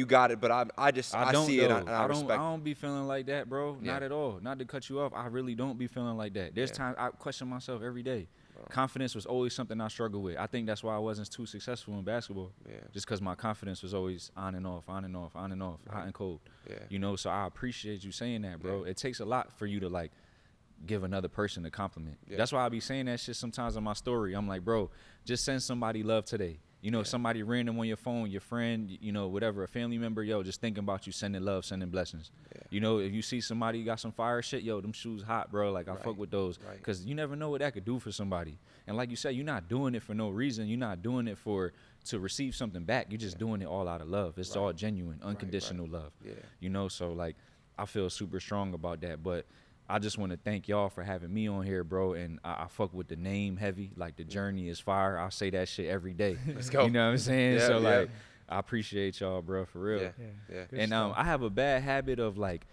got it, but I see it and I respect. I don't be feeling like that, bro. Not at all. Not to cut you off. I really don't be feeling like that. There's times I question myself every day. Confidence was always something I struggled with. I think that's why I wasn't too successful in basketball. Just because my confidence was always on and off, hot and cold. So I appreciate you saying that, bro. It takes a lot for you to, like, give another person a compliment. That's why I be saying that shit sometimes on my story. I'm like, bro, just send somebody love today. Somebody random on your phone, your friend, whatever, a family member, yo, just thinking about you, sending love, sending blessings. If you see somebody got some fire shit, yo, them shoes hot, bro. Like, I fuck with those. Because you never know what that could do for somebody. And like you said, you're not doing it for no reason. You're not doing it to receive something back. You're just doing it all out of love. It's all genuine, unconditional love. So, like, I feel super strong about that. But I just want to thank y'all for having me on here, bro. And I fuck with the name heavy. Like, the journey is fire. I say that shit every day. Let's go. You know what I'm saying? Like, I appreciate y'all, bro, for real. Yeah. And I have a bad habit of, like,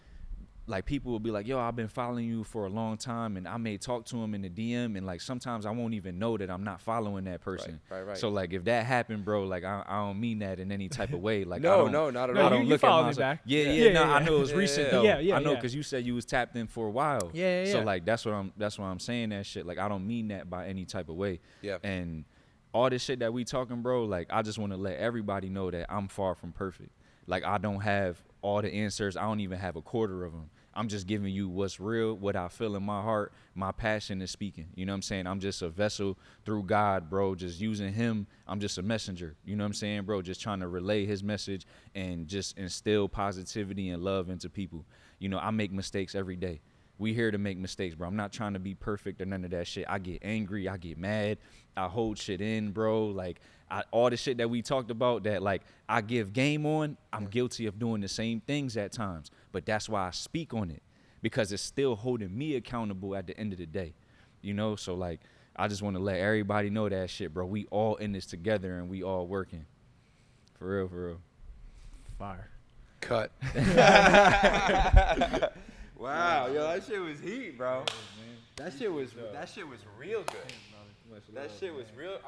like people will be like, yo, I've been following you for a long time, and I may talk to him in the DM, and like sometimes I won't even know that I'm not following that person. Right. So like if that happened, bro, like I don't mean that in any type of way. Like no, not at all. I don't look at myself. Back. Yeah. I know it was recent though. Yeah, I know because you said you was tapped in for a while. Yeah. So like that's why I'm saying that shit. Like I don't mean that by any type of way. Yeah. And all this shit that we talking, bro, like I just want to let everybody know that I'm far from perfect. Like I don't have all the answers. I don't even have a quarter of them. I'm just giving you what's real, what I feel in my heart. My passion is speaking. You know what I'm saying? I'm just a vessel through God, bro, just using him. I'm just a messenger. You know what I'm saying, bro? Just trying to relay his message and just instill positivity and love into people. You know, I make mistakes every day. We here to make mistakes, bro. I'm not trying to be perfect or none of that shit. I get angry. I get mad. I hold shit in, bro. Like, all the shit that we talked about that, like, I give game on, I'm guilty of doing the same things at times. But that's why I speak on it, because it's still holding me accountable at the end of the day. You know? So, like, I just want to let everybody know that shit, bro. We all in this together and we all working. For real. Fire. Cut. Wow, yo, that shit was heat, bro. That shit was real good. That shit was real.